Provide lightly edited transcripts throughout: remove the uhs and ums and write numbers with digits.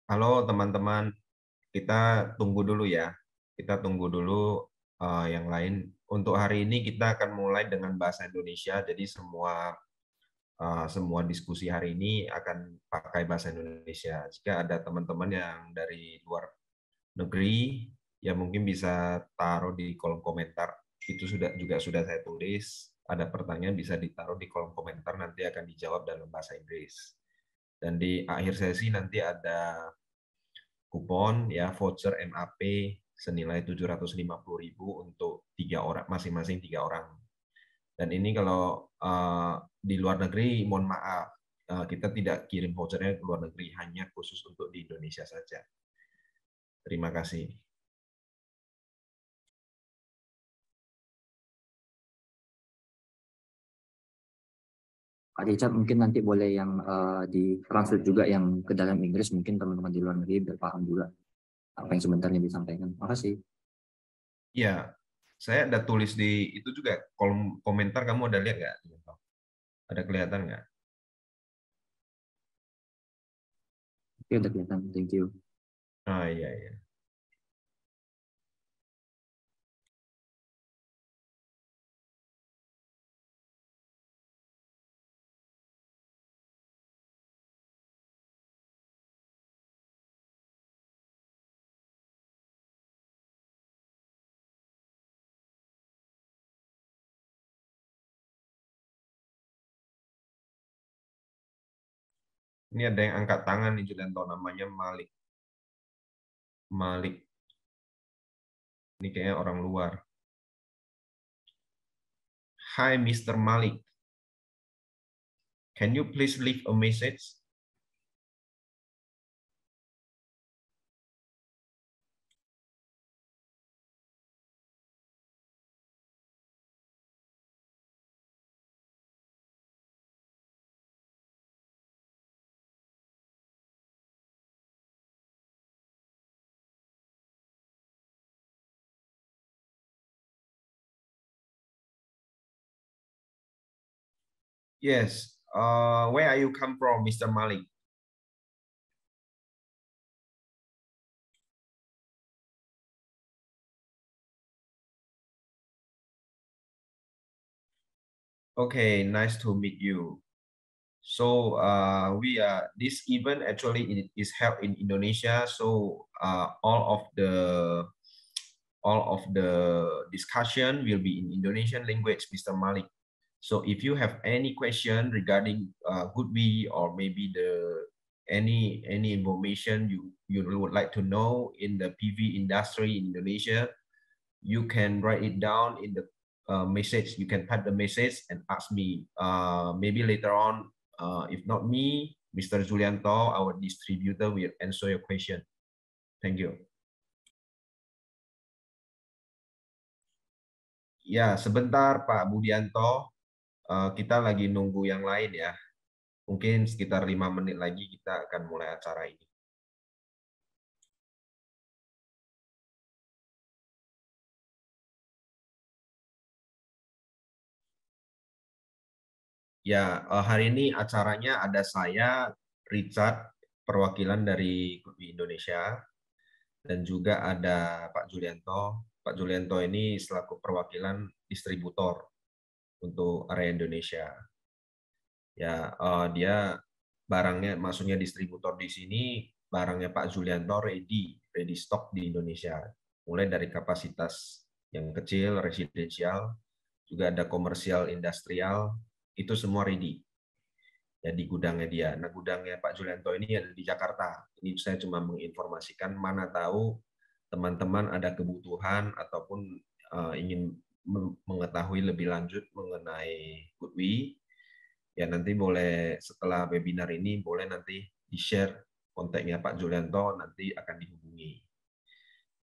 Halo teman-teman, kita tunggu dulu ya. Kita tunggu dulu yang lain. Untuk hari ini kita akan mulai dengan bahasa Indonesia. Jadi semua diskusi hari ini akan pakai bahasa Indonesia. Jika ada teman-teman yang dari luar negeri, ya mungkin bisa taruh di kolom komentar. Itu sudah saya tulis. Ada pertanyaan bisa ditaruh di kolom komentar, nanti akan dijawab dalam bahasa Inggris. Dan di akhir sesi nanti ada kupon ya voucher MAP senilai 750.000 untuk 3 orang, masing-masing 3 orang. Dan ini kalau di luar negeri, mohon maaf, kita tidak kirim vouchernya ke luar negeri, hanya khusus untuk di Indonesia saja. Terima kasih. Pak Richard mungkin nanti boleh yang di-translate juga yang ke dalam Inggris, mungkin teman-teman di luar negeri biar paham juga apa yang sebenarnya disampaikan. Makasih. Ya, saya ada tulis di itu juga kolom komentar, kamu ada lihat nggak? Ada kelihatan nggak? Oke, udah kelihatan. Thank you. Ah, iya, iya. Ini ada yang angkat tangan nih, Julianto, namanya Malik. Malik. Ini kayaknya orang luar. Hi, Mr. Malik. Can you please leave a message? Yes. Where are you come from, Mr. Malik? Okay, nice to meet you. So we are this event actually is held in Indonesia. So all of the discussion will be in Indonesian language, Mr. Malik. So if you have any question regarding Goodby or maybe any information you would like to know in the PV industry in Indonesia, you can write it down in the message. You can type the message and ask me. Maybe later on, if not me, Mr. Julianto, our distributor, will answer your question. Thank you. Ya, sebentar Pak Budianto. Kita lagi nunggu yang lain ya. Mungkin sekitar 5 menit lagi kita akan mulai acara ini. Ya, hari ini acaranya ada saya, Richard, perwakilan dari Goodby Indonesia, dan juga ada Pak Julianto. Pak Julianto ini selaku perwakilan distributor untuk area Indonesia. Ya, dia barangnya, maksudnya distributor di sini, barangnya Pak Julianto ready stock di Indonesia. Mulai dari kapasitas yang kecil, residensial, juga ada komersial, industrial, itu semua ready. Ya di gudangnya dia. Nah, gudangnya Pak Julianto ini ada di Jakarta. Ini saya cuma menginformasikan, mana tahu teman-teman ada kebutuhan ataupun ingin mengetahui lebih lanjut mengenai Goodby, ya nanti boleh setelah webinar ini boleh nanti di-share kontaknya Pak Julianto, nanti akan dihubungi.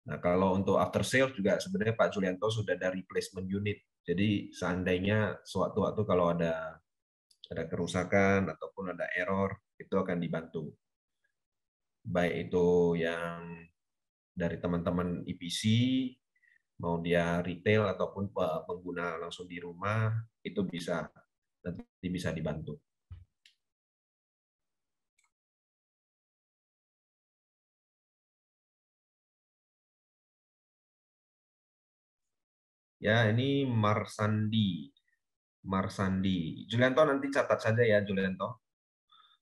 Nah, kalau untuk after sales juga sebenarnya Pak Julianto sudah ada replacement unit. Jadi seandainya sewaktu-waktu kalau ada kerusakan ataupun ada error, itu akan dibantu. Baik itu yang dari teman-teman EPC, mau dia retail ataupun pengguna langsung di rumah, itu nanti bisa dibantu. Ya, ini Marsandi. Marsandi. Julianto nanti catat saja ya, Julianto.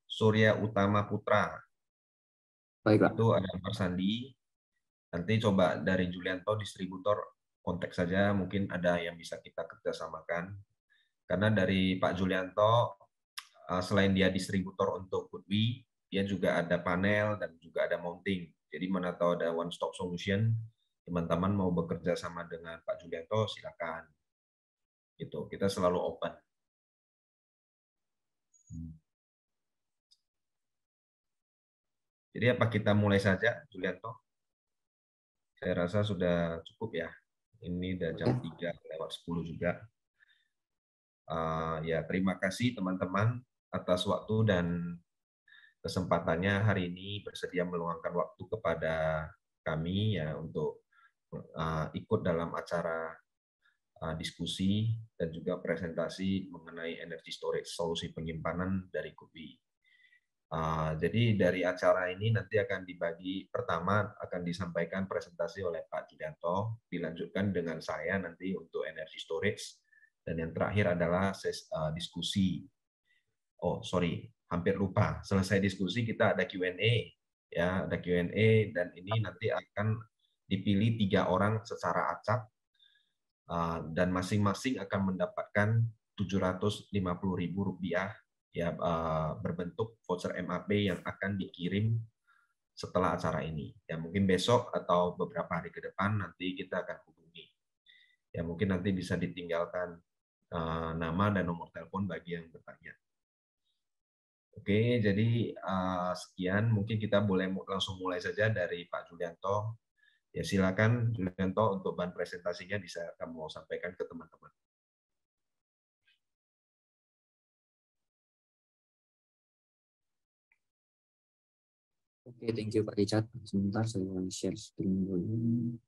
Surya Utama Putra. Baik, Pak. Itu ada Marsandi. Nanti coba dari Julianto distributor kontak saja, mungkin ada yang bisa kita kerjasamakan. Karena dari Pak Julianto, selain dia distributor untuk Goodwe, dia juga ada panel dan juga ada mounting. Jadi mana tahu ada one stop solution, teman-teman mau bekerja sama dengan Pak Julianto, silakan. Gitu, kita selalu open. Jadi apa kita mulai saja, Julianto? Saya rasa sudah cukup ya. Ini udah jam 3:10 juga. Ya, terima kasih teman-teman atas waktu dan kesempatannya hari ini bersedia meluangkan waktu kepada kami ya untuk ikut dalam acara diskusi dan juga presentasi mengenai energy storage solusi penyimpanan dari Goodwe. Jadi dari acara ini nanti akan dibagi, pertama akan disampaikan presentasi oleh Pak Julianto, dilanjutkan dengan saya nanti untuk energy storage, dan yang terakhir adalah diskusi. Oh sorry, hampir lupa. Selesai diskusi kita ada Q&A, ya ada Q&A, dan ini nanti akan dipilih 3 orang secara acak, dan masing-masing akan mendapatkan Rp750.000 ya, berbentuk voucher MAP yang akan dikirim setelah acara ini. Ya mungkin besok atau beberapa hari ke depan nanti kita akan hubungi. Ya mungkin nanti bisa ditinggalkan nama dan nomor telepon bagi yang bertanya. Oke, jadi sekian. Mungkin kita boleh langsung mulai saja dari Pak Julianto. Ya silakan Julianto untuk bahan presentasinya bisa kamu sampaikan ke teman-teman. Oke, thank you Pak Richard. Sebentar saya share screen dulu.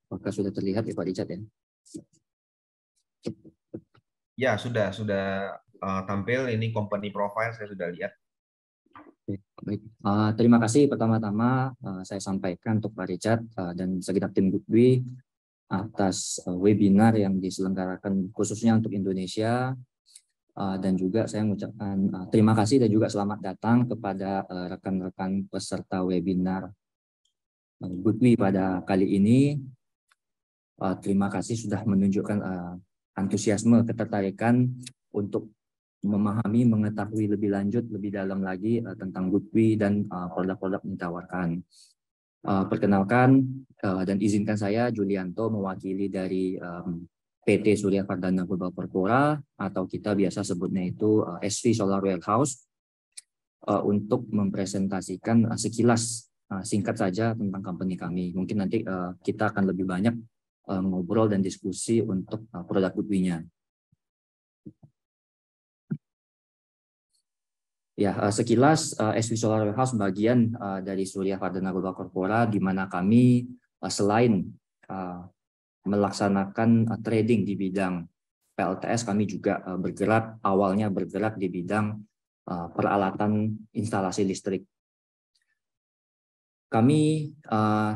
Apakah sudah terlihat ya Pak Richard ya? Ya, sudah tampil ini company profile, saya sudah lihat. Oke, baik. Terima kasih pertama-tama saya sampaikan untuk Pak Richard dan segenap tim Goodwe atas webinar yang diselenggarakan khususnya untuk Indonesia, dan juga saya mengucapkan terima kasih dan juga selamat datang kepada rekan-rekan peserta webinar Goodwe pada kali ini. Terima kasih sudah menunjukkan antusiasme, ketertarikan untuk memahami, mengetahui lebih lanjut, lebih dalam lagi tentang Goodwe dan produk-produk yang ditawarkan. Perkenalkan dan izinkan saya Julianto mewakili dari PT Surya Vardhana Global Corpora, atau kita biasa sebutnya itu SV Solar Warehouse, untuk mempresentasikan sekilas singkat saja tentang company kami. Mungkin nanti kita akan lebih banyak ngobrol dan diskusi untuk produk Goodwe-nya. Ya, sekilas SV Solar Warehouse bagian dari Surya Vardhana Global Corpora, di mana kami selain melaksanakan trading di bidang PLTS, kami juga awalnya bergerak di bidang peralatan instalasi listrik. Kami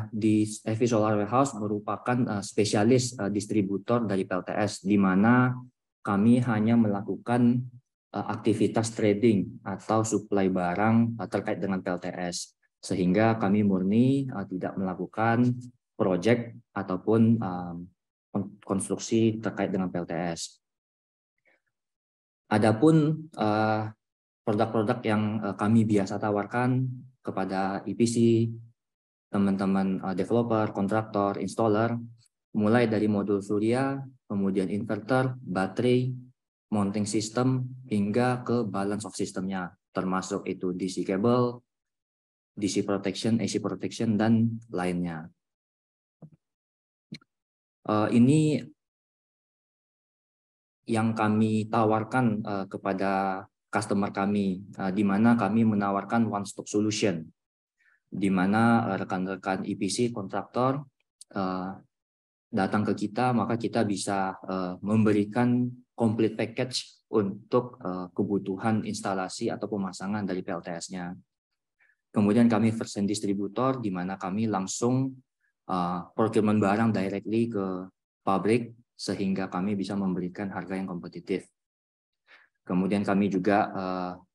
di SV Solar Warehouse merupakan spesialis distributor dari PLTS, di mana kami hanya melakukan aktivitas trading atau suplai barang terkait dengan PLTS, sehingga kami murni tidak melakukan proyek ataupun konstruksi terkait dengan PLTS. Adapun produk-produk yang kami biasa tawarkan kepada EPC, teman-teman developer, kontraktor, installer, mulai dari modul surya, kemudian inverter, baterai, mounting system, hingga ke balance of systemnya, termasuk itu DC cable, DC protection, AC protection, dan lainnya. Ini yang kami tawarkan kepada customer kami, di mana kami menawarkan one-stop solution, di mana rekan-rekan EPC kontraktor datang ke kita, maka kita bisa memberikan complete package untuk kebutuhan instalasi atau pemasangan dari PLTS-nya. Kemudian kami first hand distributor, di mana kami langsung procurement barang directly ke pabrik, sehingga kami bisa memberikan harga yang kompetitif. Kemudian kami juga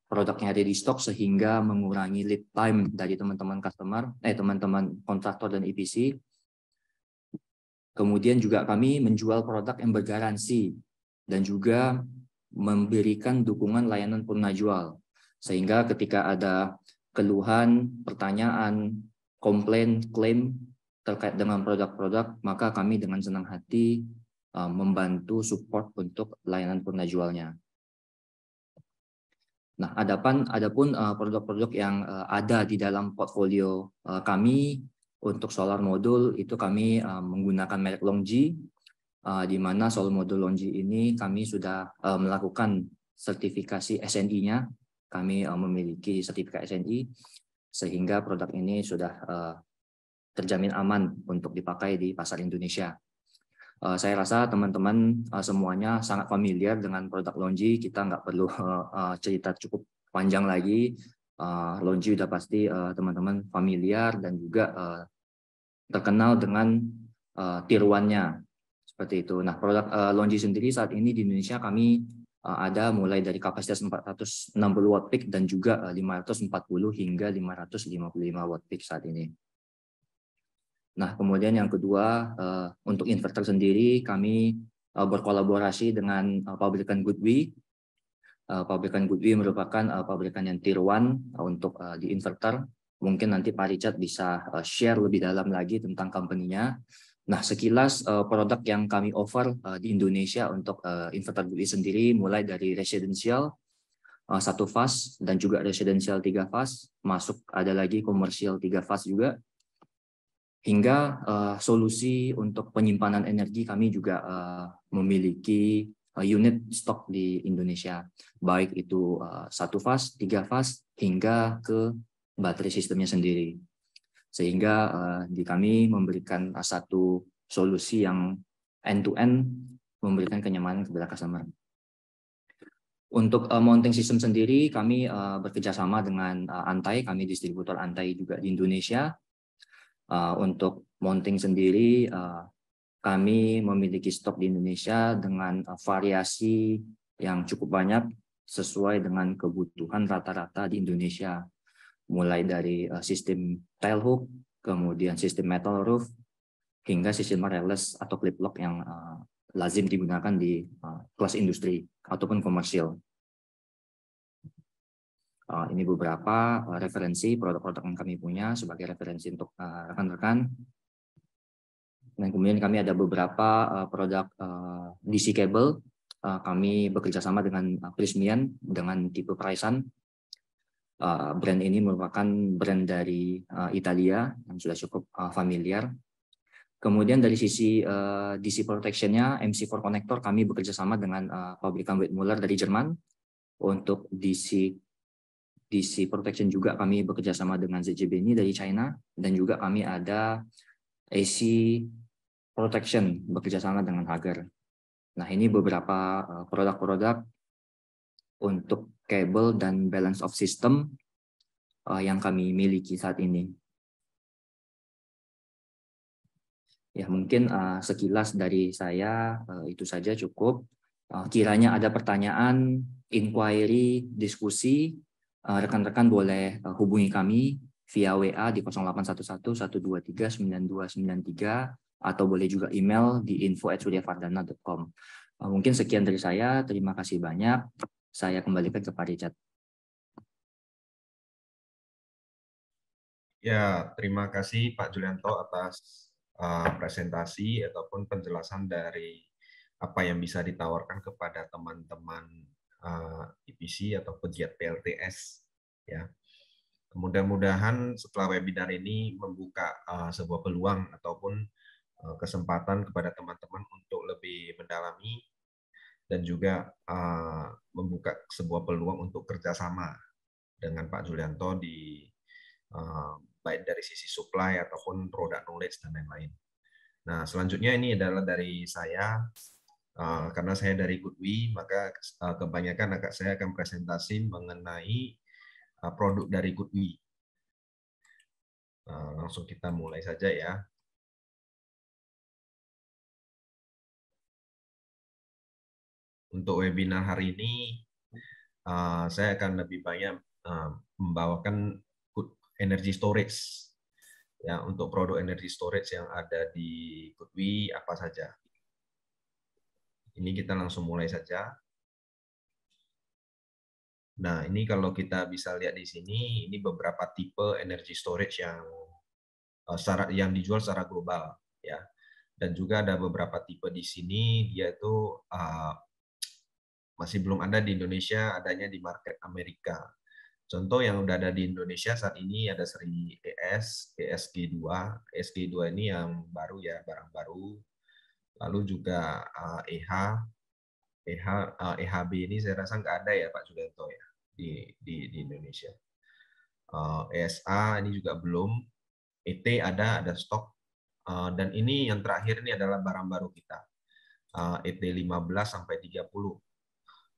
produknya ready stock, sehingga mengurangi lead time dari teman-teman teman-teman kontraktor dan EPC. Kemudian juga kami menjual produk yang bergaransi dan juga memberikan dukungan layanan purna jual. Sehingga ketika ada keluhan, pertanyaan, komplain, klaim terkait dengan produk-produk, maka kami dengan senang hati membantu support untuk layanan purna jualnya. Nah, adapun produk-produk yang ada di dalam portfolio kami untuk solar modul itu kami menggunakan merek Longji, di mana solar modul Longji ini kami sudah melakukan sertifikasi SNI-nya. Kami memiliki sertifikat SNI, sehingga produk ini sudah terjamin aman untuk dipakai di pasar Indonesia. Saya rasa teman-teman semuanya sangat familiar dengan produk Longji. Kita nggak perlu cerita cukup panjang lagi. Longji udah pasti teman-teman familiar dan juga terkenal dengan tiruannya seperti itu. Nah, produk Longji sendiri saat ini di Indonesia kami ada mulai dari kapasitas 460 watt peak dan juga 540 hingga 555 watt peak saat ini. Nah, kemudian yang kedua, untuk inverter sendiri kami berkolaborasi dengan pabrikan Goodwi. Pabrikan Goodwi merupakan pabrikan yang tier 1 untuk di inverter. Mungkin nanti Pak Richard bisa share lebih dalam lagi tentang company-nya. Nah, sekilas produk yang kami offer di Indonesia untuk inverter Goodwi sendiri mulai dari residential 1 fase dan juga residential 3 fase, masuk ada lagi komersial 3 fase juga, hingga solusi untuk penyimpanan energi kami juga memiliki unit stok di Indonesia, baik itu 1 fase, 3 fase, hingga ke baterai sistemnya sendiri. Sehingga di kami memberikan satu solusi yang end-to-end, memberikan kenyamanan kepada customer. Untuk mounting system sendiri, kami bekerjasama dengan Antai, kami distributor Antai juga di Indonesia. Untuk mounting sendiri, kami memiliki stok di Indonesia dengan variasi yang cukup banyak sesuai dengan kebutuhan rata-rata di Indonesia. Mulai dari sistem tailhook, kemudian sistem metal roof, hingga sistem railless atau clip lock yang lazim digunakan di kelas industri ataupun komersial. Ini beberapa referensi produk-produk yang kami punya sebagai referensi untuk rekan-rekan. Dan kemudian kami ada beberapa produk DC cable. Kami bekerja sama dengan Prysmian dengan tipe Pricean. Brand ini merupakan brand dari Italia yang sudah cukup familiar. Kemudian dari sisi DC protection-nya, MC4 connector kami bekerja sama dengan pabrikan Wettmuller dari Jerman. Untuk DC protection juga kami bekerja sama dengan ZJB ini dari China, dan juga kami ada AC protection bekerja sama dengan Hager. Nah, ini beberapa produk-produk untuk kabel dan balance of system yang kami miliki saat ini. Ya, mungkin sekilas dari saya itu saja cukup. Kiranya ada pertanyaan, inquiry, diskusi, rekan-rekan boleh hubungi kami via WA di 0811-123-9293 atau boleh juga email di info@suryavardhana.com. Mungkin sekian dari saya. Terima kasih banyak. Saya kembalikan ke Pak Richard. Ya, terima kasih Pak Julianto atas presentasi ataupun penjelasan dari apa yang bisa ditawarkan kepada teman-teman EPC atau pegiat PLTS. Ya, mudah-mudahan setelah webinar ini membuka sebuah peluang ataupun kesempatan kepada teman-teman untuk lebih mendalami dan juga membuka sebuah peluang untuk kerjasama dengan Pak Julianto di baik dari sisi supply ataupun product knowledge dan lain-lain. Nah, selanjutnya ini adalah dari saya. Karena saya dari Goodwi, maka kebanyakan saya akan presentasi mengenai produk dari Goodwi. Langsung kita mulai saja ya. Untuk webinar hari ini, saya akan lebih banyak membawakan energy storage. Ya, untuk produk energy storage yang ada di Goodwe apa saja. Ini kita langsung mulai saja. Nah, ini kalau kita bisa lihat di sini, ini beberapa tipe energy storage yang dijual secara global, ya. Dan juga ada beberapa tipe di sini, dia itu masih belum ada di Indonesia, adanya di market Amerika. Contoh yang udah ada di Indonesia saat ini ada seri ES, ESG2. ESG2 ini yang baru ya, barang baru. Lalu juga EHB ini saya rasa nggak ada ya Pak Julianto ya di Indonesia. ESA ini juga belum. ET ada stok. Dan ini yang terakhir ini adalah barang baru kita. ET 15 sampai 30.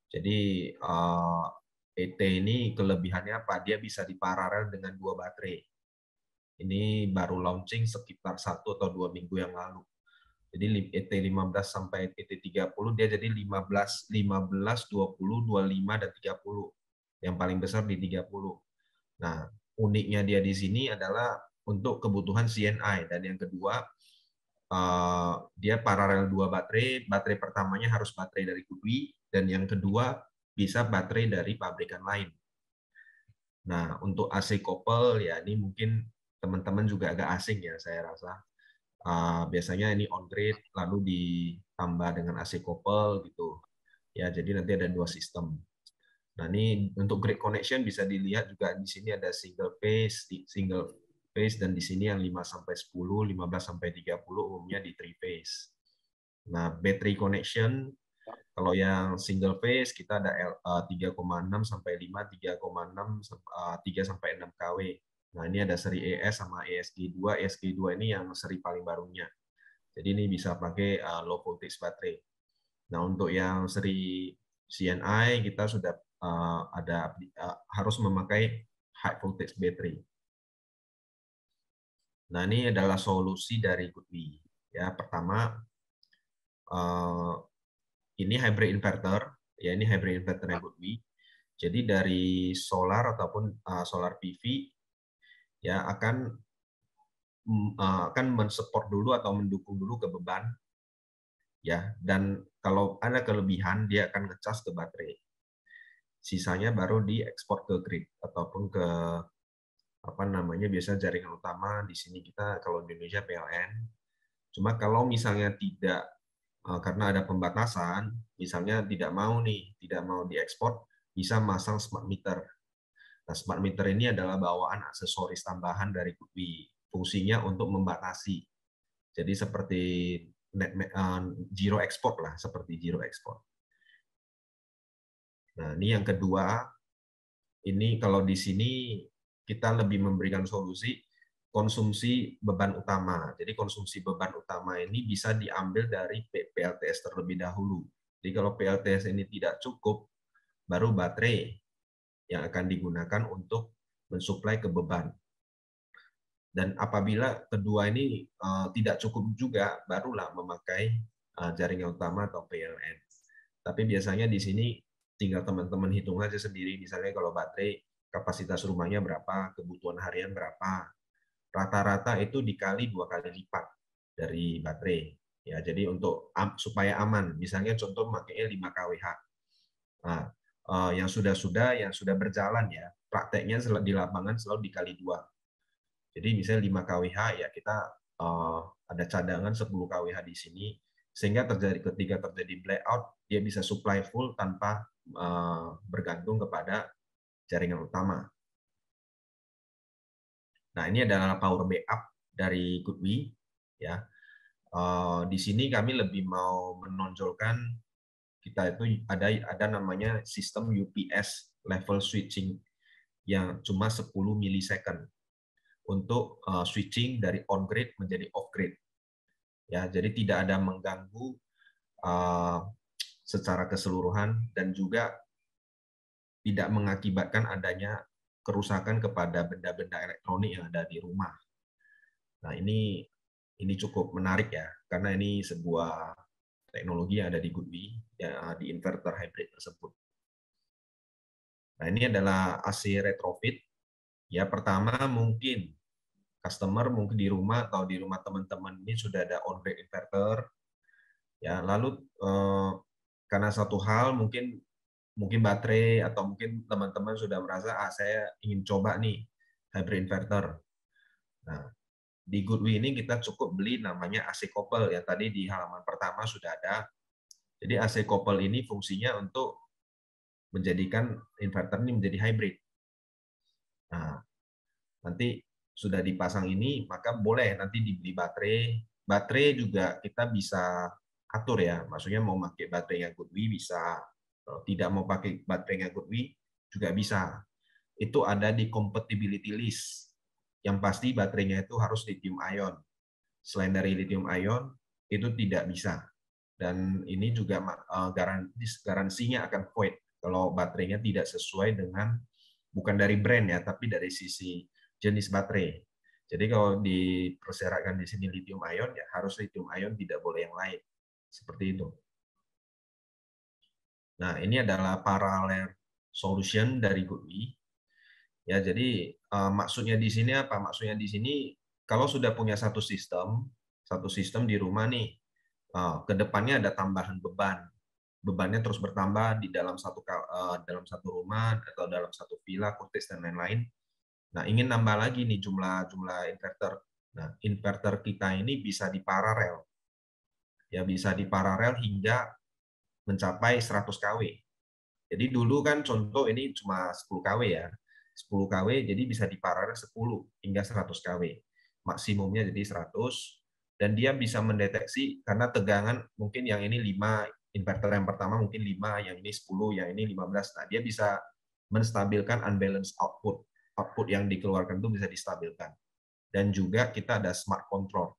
Jadi ET ini kelebihannya apa? Dia bisa diparalel dengan 2 baterai. Ini baru launching sekitar 1 atau 2 minggu yang lalu. Jadi ET 15 sampai ET 30 dia jadi 15, 20, 25 dan 30. Yang paling besar di 30. Nah, uniknya dia di sini adalah untuk kebutuhan CNI, dan yang kedua dia paralel 2 baterai. Baterai pertamanya harus baterai dari Goodwe, dan yang kedua bisa baterai dari pabrikan lain. Nah, untuk AC couple ya ini mungkin teman-teman juga agak asing ya saya rasa. Biasanya ini on grid lalu ditambah dengan AC couple gitu. Ya, jadi nanti ada 2 sistem. Nah, ini untuk grid connection bisa dilihat juga di sini ada single phase, dan di sini yang 5 sampai 10, 15 sampai 30 umumnya di 3 phase. Nah, battery connection kalau yang single phase kita ada 3,6 sampai 5, 3,6 3 sampai 6 kW. Nah, ini ada seri ES sama ESG2. ESG2 ini yang seri paling barunya. Jadi ini bisa pakai low voltage baterai. Nah, untuk yang seri CNI kita sudah harus memakai high voltage battery. Nah, ini adalah solusi dari Goodwe. Ya, pertama ini hybrid inverter, ya ini hybrid inverter yang Goodwe. Jadi dari solar ataupun solar PV ya akan mensupport dulu atau mendukung dulu ke beban, ya, dan kalau ada kelebihan dia akan ngecas ke baterai. Sisanya baru diekspor ke grid ataupun ke apa namanya biasa jaringan utama. Di sini kita kalau di Indonesia PLN. Cuma kalau misalnya tidak karena ada pembatasan, misalnya tidak mau diekspor, bisa masang smart meter. Nah, smart meter ini adalah bawaan aksesoris tambahan dari Goodwe. Fungsinya untuk membatasi. Jadi seperti zero export lah, seperti zero export. Nah, ini yang kedua. Ini kalau di sini kita lebih memberikan solusi konsumsi beban utama. Jadi konsumsi beban utama ini bisa diambil dari PLTS terlebih dahulu. Jadi kalau PLTS ini tidak cukup, baru baterai yang akan digunakan untuk mensuplai ke beban. Dan apabila kedua ini tidak cukup juga, barulah memakai jaringan utama atau PLN. Tapi biasanya di sini tinggal teman-teman hitung aja sendiri. Misalnya kalau baterai kapasitas rumahnya berapa, kebutuhan harian berapa, rata-rata itu dikali 2 kali lipat dari baterai. Ya, jadi untuk supaya aman, misalnya contoh makanya 5 kWh. Nah, yang sudah berjalan ya, prakteknya di lapangan selalu dikali 2. Jadi misalnya 5 kWh ya kita ada cadangan 10 kWh di sini, sehingga ketika terjadi blackout dia bisa supply full tanpa bergantung kepada jaringan utama. Nah, ini adalah power backup dari Goodwe ya. Di sini kami lebih mau menonjolkan kita itu ada namanya sistem UPS level switching yang cuma 10 milisecond untuk switching dari on grid menjadi off grid. Ya, jadi tidak ada mengganggu secara keseluruhan dan juga tidak mengakibatkan adanya kerusakan kepada benda-benda elektronik yang ada di rumah. Nah, ini cukup menarik ya, karena ini sebuah teknologi yang ada di Goodwi, ya, di inverter hybrid tersebut. Nah, ini adalah AC retrofit. Ya, pertama mungkin customer mungkin di rumah atau di rumah teman-teman ini sudah ada on-grid inverter. Ya, lalu karena satu hal mungkin baterai atau mungkin teman-teman sudah merasa saya ingin coba nih hybrid inverter. Nah, di Goodwi ini kita cukup beli namanya AC couple ya, tadi di halaman pertama sudah ada. Jadi AC couple ini fungsinya untuk menjadikan inverter ini menjadi hybrid. Nah, nanti sudah dipasang ini, maka boleh nanti dibeli baterai. Baterai juga kita bisa atur ya, maksudnya mau pakai baterainya Goodwi bisa, tidak mau pakai baterainya Goodwi juga bisa. Itu ada di compatibility list. Yang pasti baterainya itu harus lithium ion. Selain dari lithium ion, itu tidak bisa. Dan ini juga garansinya akan void kalau baterainya tidak sesuai dengan, bukan dari brand ya, tapi dari sisi jenis baterai. Jadi kalau dipersyaratkan di sini lithium ion, ya harus lithium ion, tidak boleh yang lain. Seperti itu. Nah, ini adalah parallel solution dari Goodwi. Ya, jadi maksudnya di sini apa? Maksudnya di sini kalau sudah punya satu sistem di rumah nih, ke depannya ada tambahan beban. Bebannya terus bertambah di dalam satu rumah atau dalam satu villa, cottage dan lain-lain. Nah, ingin nambah lagi nih jumlah inverter. Nah, inverter kita ini bisa diparalel. Ya, bisa diparalel hingga mencapai 100 kW. Jadi dulu kan contoh ini cuma 10 kW ya. 10 kW jadi bisa diparalel 10 hingga 100 kW. Maksimumnya jadi 100, dan dia bisa mendeteksi karena tegangan mungkin yang ini 5, inverter yang pertama mungkin 5, yang ini 10, yang ini 15. Nah, dia bisa menstabilkan unbalanced output. Output yang dikeluarkan itu bisa distabilkan. Dan juga kita ada smart control.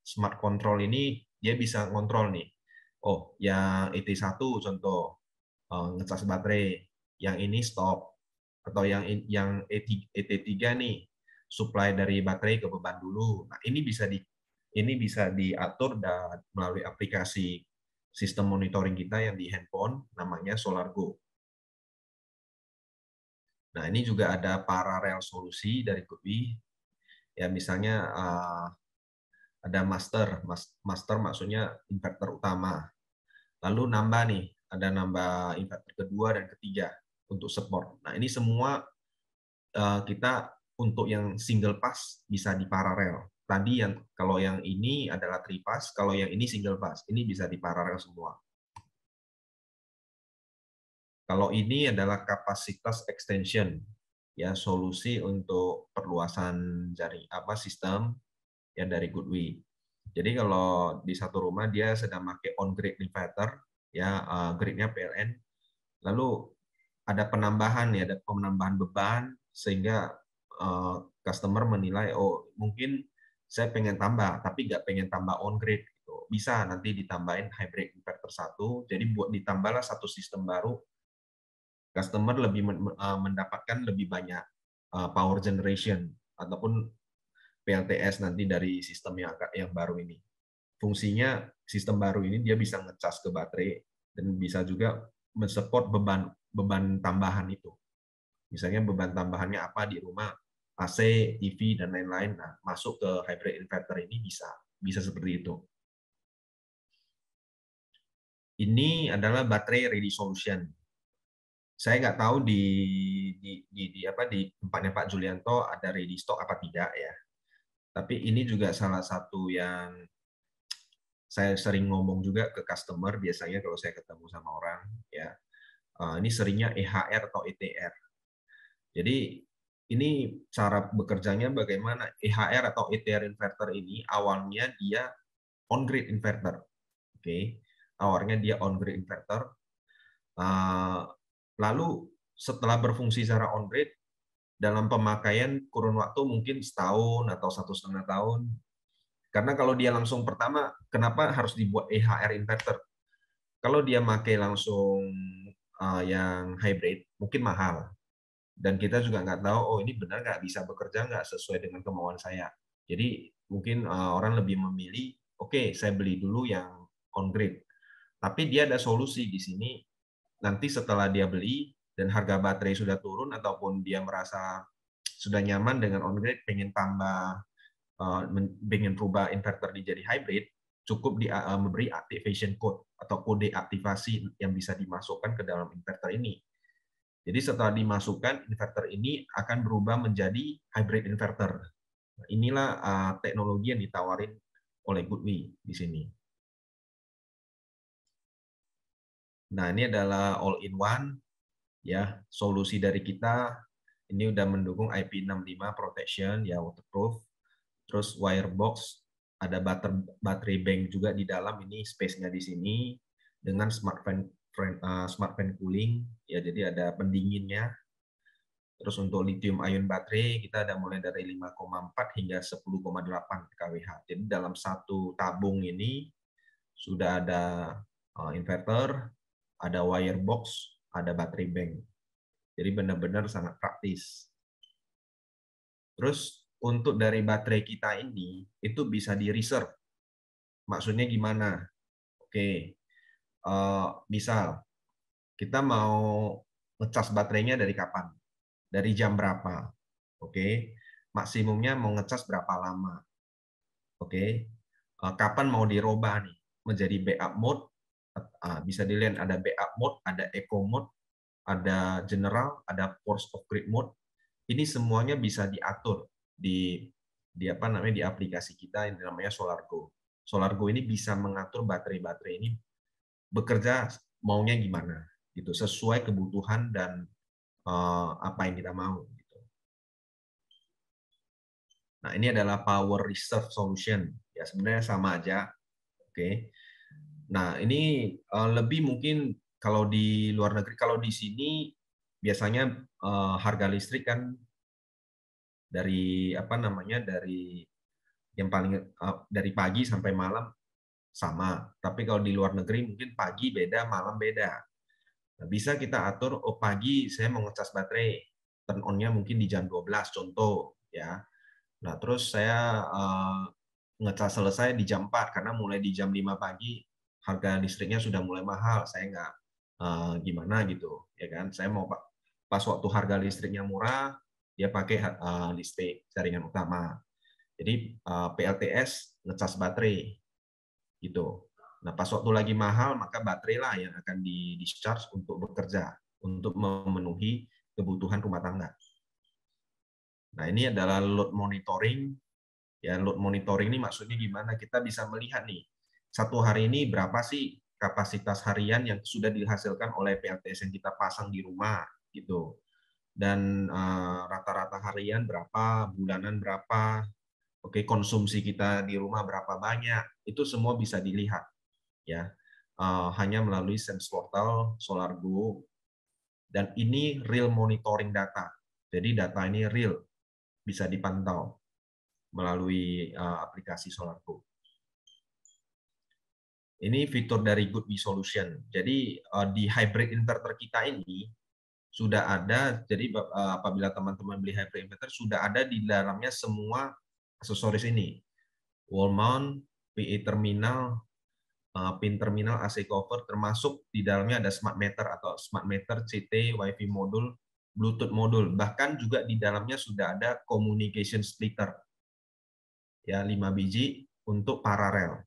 Smart control ini dia bisa ngontrol nih. Oh, yang ET1 contoh ngecas baterai, yang ini stop, atau yang ET3 nih supply dari baterai ke beban dulu. Nah, ini bisa diatur dan melalui aplikasi sistem monitoring kita yang di handphone namanya SolarGo. Nah, ini juga ada paralel solusi dari Goodwi. Ya, misalnya ada master maksudnya inverter utama. Lalu nambah nih, ada nambah inverter kedua dan ketiga untuk support. Nah, ini semua kita untuk yang single pass bisa diparalel. Tadi kalau yang ini adalah tripass, kalau yang ini single pass, ini bisa diparalel semua. Kalau ini adalah kapasitas extension, ya solusi untuk perluasan sistem ya dari Goodwi. Jadi kalau di satu rumah dia sedang pakai on-grid inverter, ya gridnya PLN, lalu ada penambahan beban sehingga customer menilai, oh mungkin saya pengen tambah, tapi nggak pengen tambah on-grid. Gitu. Bisa nanti ditambahin hybrid inverter 1, jadi buat ditambahlah satu sistem baru, customer lebih mendapatkan lebih banyak power generation ataupun PLTS nanti dari sistem yang baru ini. Fungsinya sistem baru ini dia bisa ngecas ke baterai dan bisa juga mensupport beban tambahan itu. Misalnya beban tambahannya apa di rumah, AC, TV dan lain-lain. Nah, masuk ke hybrid inverter ini bisa seperti itu. Ini adalah baterai ready solution. Saya nggak tahu di tempatnya Pak Julianto ada ready stock apa tidak ya. Tapi ini juga salah satu yang saya sering ngomong juga ke customer biasanya kalau saya ketemu sama orang ya. Ini seringnya EHR atau ETR. Jadi ini cara bekerjanya bagaimana. EHR atau ETR inverter ini awalnya dia on-grid inverter. Oke. Awalnya dia on-grid inverter. Lalu setelah berfungsi secara on-grid, dalam pemakaian kurun waktu mungkin setahun atau 1,5 tahun. Karena kalau dia langsung pertama, kenapa harus dibuat EHR inverter? Kalau dia pakai langsung yang hybrid, mungkin mahal. Dan kita juga nggak tahu, oh ini benar nggak bisa bekerja nggak sesuai dengan kemauan saya. Jadi mungkin orang lebih memilih, oke, saya beli dulu yang on grid. Tapi dia ada solusi di sini. Nanti setelah dia beli dan harga baterai sudah turun ataupun dia merasa sudah nyaman dengan on grid, pengen tambah, pengen berubah inverter jadi hybrid, cukup memberi activation code atau kode aktivasi yang bisa dimasukkan ke dalam inverter ini. Jadi setelah dimasukkan, inverter ini akan berubah menjadi hybrid inverter. Nah, inilah teknologi yang ditawarin oleh GoodWe di sini. Nah, ini adalah all-in-one, ya, solusi dari kita. Ini udah mendukung IP65 protection, ya, waterproof. Terus wire box, ada baterai bank juga di dalam, ini space-nya di sini dengan smart fan cooling, ya, jadi ada pendinginnya. Terus untuk lithium ion baterai kita ada mulai dari 5,4 hingga 10,8 kWh. Jadi dalam satu tabung ini sudah ada inverter, ada wire box, ada baterai bank. Jadi benar-benar sangat praktis. Terus untuk dari baterai kita ini itu bisa di reserve. Maksudnya gimana? Oke, misal kita mau ngecas baterainya dari kapan? Dari jam berapa? Oke, maksimumnya mau ngecas berapa lama? Oke, kapan mau dirubah nih menjadi backup mode? Bisa dilihat ada backup mode, ada eco mode, ada general, ada force of grid mode. Ini semuanya bisa diatur di apa namanya, di aplikasi kita yang namanya SolarGo. SolarGo ini bisa mengatur baterai-baterai ini bekerja maunya gimana, gitu, sesuai kebutuhan dan apa yang kita mau. Gitu. Nah, ini adalah power reserve solution. Ya, sebenarnya sama aja. Oke. Nah, ini lebih mungkin kalau di luar negeri, kalau di sini biasanya harga listrik kan dari apa namanya, dari yang paling dari pagi sampai malam sama. Tapi kalau di luar negeri mungkin pagi beda, malam beda. Nah, bisa kita atur, oh pagi saya mau ngecas baterai, turn on-nya mungkin di jam 12 contoh, ya. Nah, terus saya ngecas selesai di jam 4 karena mulai di jam 5 pagi harga listriknya sudah mulai mahal. Saya nggak gimana gitu, ya kan? Saya mau pas waktu harga listriknya murah, dia pakai listrik jaringan utama. Jadi PLTS ngecas baterai gitu. Nah, pas waktu lagi mahal, maka baterai lah yang akan di discharge untuk bekerja, untuk memenuhi kebutuhan rumah tangga. Nah, ini adalah load monitoring. Ya, load monitoring ini maksudnya gimana? Kita bisa melihat nih, satu hari ini berapa sih kapasitas harian yang sudah dihasilkan oleh PLTS yang kita pasang di rumah, gitu. Dan rata-rata harian berapa, bulanan berapa, oke, konsumsi kita di rumah berapa banyak, itu semua bisa dilihat, ya. Hanya melalui Sense Portal SolarGo, dan ini real monitoring data. Jadi data ini real, bisa dipantau melalui aplikasi SolarGo. Ini fitur dari GoodWe Solution. Jadi di hybrid inverter kita ini sudah ada, jadi apabila teman-teman beli hybrid inverter, sudah ada di dalamnya semua aksesoris ini. Wall mount, PE terminal, pin terminal, AC cover, termasuk di dalamnya ada smart meter atau smart meter, CT, WiFi modul, Bluetooth modul. Bahkan juga di dalamnya sudah ada communication splitter. Ya, 5 biji untuk paralel.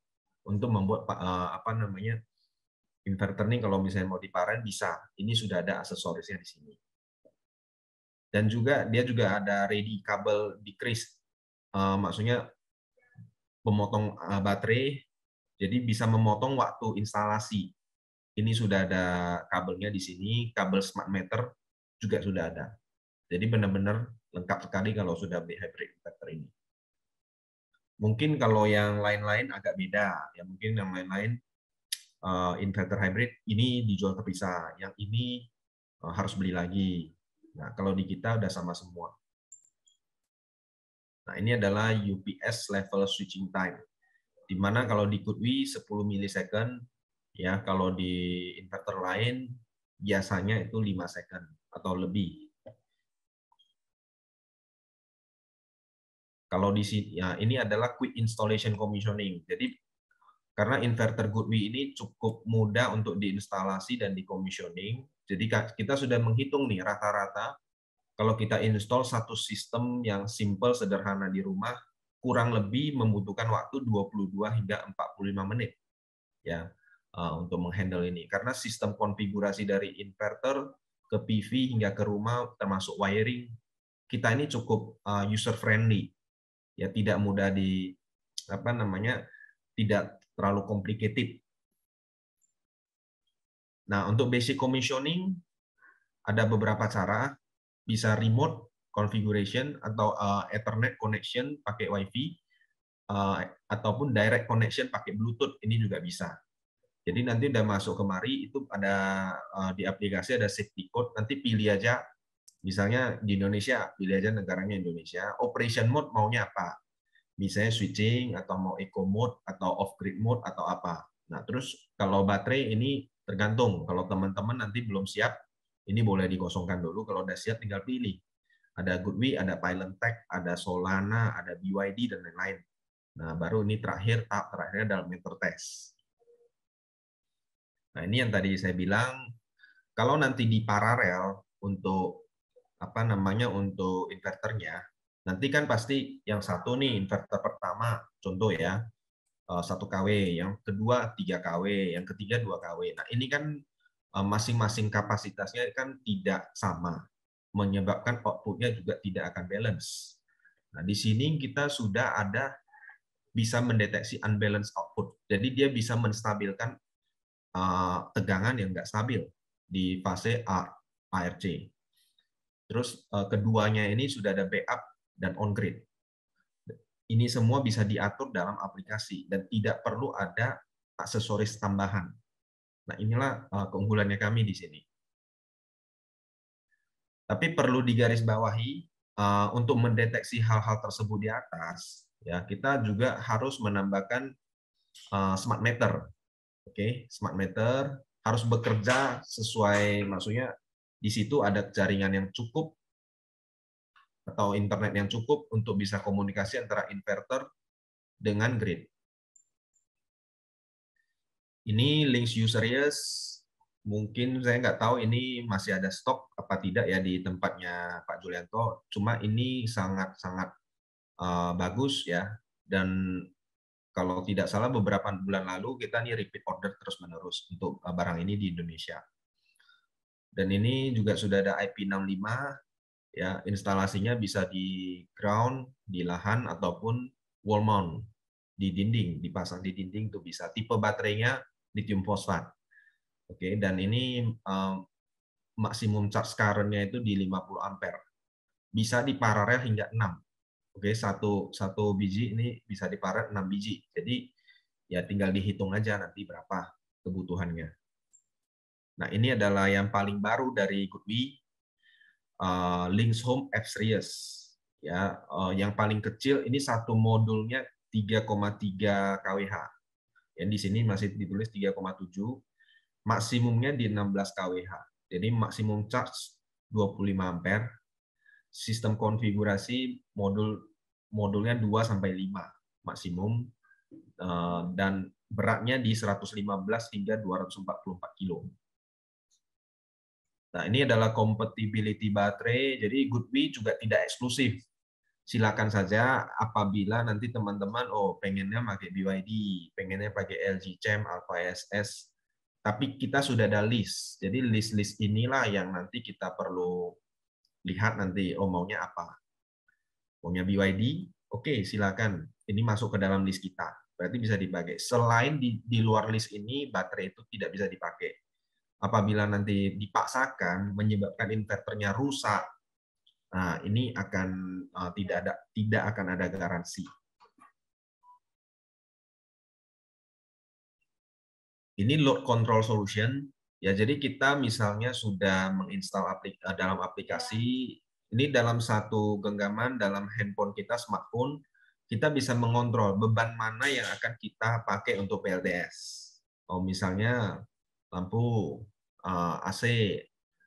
Untuk membuat apa namanya, inverter ini kalau misalnya mau diparalel bisa. Ini sudah ada aksesorisnya di sini. Dan juga dia juga ada ready kabel decrease. Maksudnya pemotong baterai, jadi bisa memotong waktu instalasi. Ini sudah ada kabelnya di sini, kabel smart meter juga sudah ada. Jadi benar-benar lengkap sekali kalau sudah beli hybrid inverter ini. Mungkin kalau yang lain-lain agak beda, ya mungkin yang lain-lain inverter hybrid ini dijual terpisah, yang ini harus beli lagi. Nah, kalau di kita udah sama semua. Nah, ini adalah UPS level switching time, di mana kalau di GoodWe 10 milisecond, ya kalau di inverter lain biasanya itu 5 second atau lebih. Kalau di sini ya ini adalah quick installation commissioning. Jadi karena inverter GoodWe ini cukup mudah untuk diinstalasi dan decommissioning. Jadi kita sudah menghitung nih rata-rata kalau kita install satu sistem yang simple sederhana di rumah kurang lebih membutuhkan waktu 22 hingga 45 menit ya untuk menghandle ini. Karena sistem konfigurasi dari inverter ke PV hingga ke rumah termasuk wiring kita ini cukup user friendly. Ya tidak mudah di apa namanya tidak terlalu complicated. Nah, untuk basic commissioning ada beberapa cara, bisa remote configuration atau Ethernet connection pakai WiFi ataupun direct connection pakai Bluetooth, ini juga bisa. Jadi nanti udah masuk kemari itu ada di aplikasi ada safety code, nanti pilih aja misalnya di Indonesia, pilih aja negaranya Indonesia, operation mode maunya apa? Misalnya switching atau mau eco mode atau off grid mode atau apa. Nah, terus kalau baterai ini tergantung. Kalau teman-teman nanti belum siap, ini boleh dikosongkan dulu. Kalau udah siap tinggal pilih. Ada GoodWe, ada Pylon-Tech, ada Solana, ada BYD dan lain-lain. Nah, baru ini tahap terakhirnya dalam meter test. Nah, ini yang tadi saya bilang kalau nanti di paralel untuk apa namanya untuk inverternya, nanti kan pasti yang satu nih inverter pertama, contoh ya, 1 kW, yang kedua 3 kW, yang ketiga 2 kW. Nah, ini kan masing-masing kapasitasnya kan tidak sama, menyebabkan output-nya juga tidak akan balance. Nah, di sini kita sudah ada bisa mendeteksi unbalanced output. Jadi dia bisa menstabilkan tegangan yang nggak stabil di fase ARC. Terus keduanya ini sudah ada backup dan on-grid. Ini semua bisa diatur dalam aplikasi dan tidak perlu ada aksesoris tambahan. Nah, inilah keunggulannya kami di sini. Tapi perlu digarisbawahi untuk mendeteksi hal-hal tersebut di atas, ya kita juga harus menambahkan smart meter. Oke, smart meter harus bekerja sesuai, maksudnya di situ ada jaringan yang cukup atau internet yang cukup untuk bisa komunikasi antara inverter dengan grid. Ini Lynx U-Series, mungkin saya nggak tahu ini masih ada stok apa tidak ya di tempatnya Pak Julianto. Cuma ini sangat-sangat bagus ya. Dan kalau tidak salah beberapa bulan lalu kita nih repeat order terus-menerus untuk barang ini di Indonesia. Dan ini juga sudah ada IP65, ya instalasinya bisa di ground, di lahan ataupun wall mount di dinding, dipasang di dinding tuh bisa. Tipe baterainya lithium fosfat. Oke, dan ini maksimum charge current-nya itu di 50 ampere. Bisa diparalel hingga 6. Oke, satu biji ini bisa diparalel 6 biji. Jadi ya tinggal dihitung aja nanti berapa kebutuhannya. Nah, ini adalah yang paling baru dari GoodWe, Lynx Home F-Series. Ya, yang paling kecil ini satu modulnya 3,3 kWh. Yang di sini masih ditulis 3,7, maksimumnya di 16 kWh. Jadi maksimum charge 25 ampere. Sistem konfigurasi modulnya 2 sampai 5 maksimum dan beratnya di 115 hingga 244 kilo. Nah, ini adalah compatibility baterai, jadi GoodWe juga tidak eksklusif. Silakan saja apabila nanti teman-teman pengennya pakai BYD, pengennya pakai LG Chem, Alpha SS, tapi kita sudah ada list. Jadi list-list inilah yang nanti kita perlu lihat nanti maunya apa. Maunya BYD, oke, silakan. Ini masuk ke dalam list kita. Berarti bisa dipakai. Selain di luar list ini baterai itu tidak bisa dipakai. Apabila nanti dipaksakan menyebabkan inverternya rusak, nah ini akan tidak akan ada garansi. Ini load control solution. Ya, jadi kita misalnya sudah menginstal dalam aplikasi, ini dalam satu genggaman dalam handphone kita, smartphone, kita bisa mengontrol beban mana yang akan kita pakai untuk PLTS. Misalnya lampu AC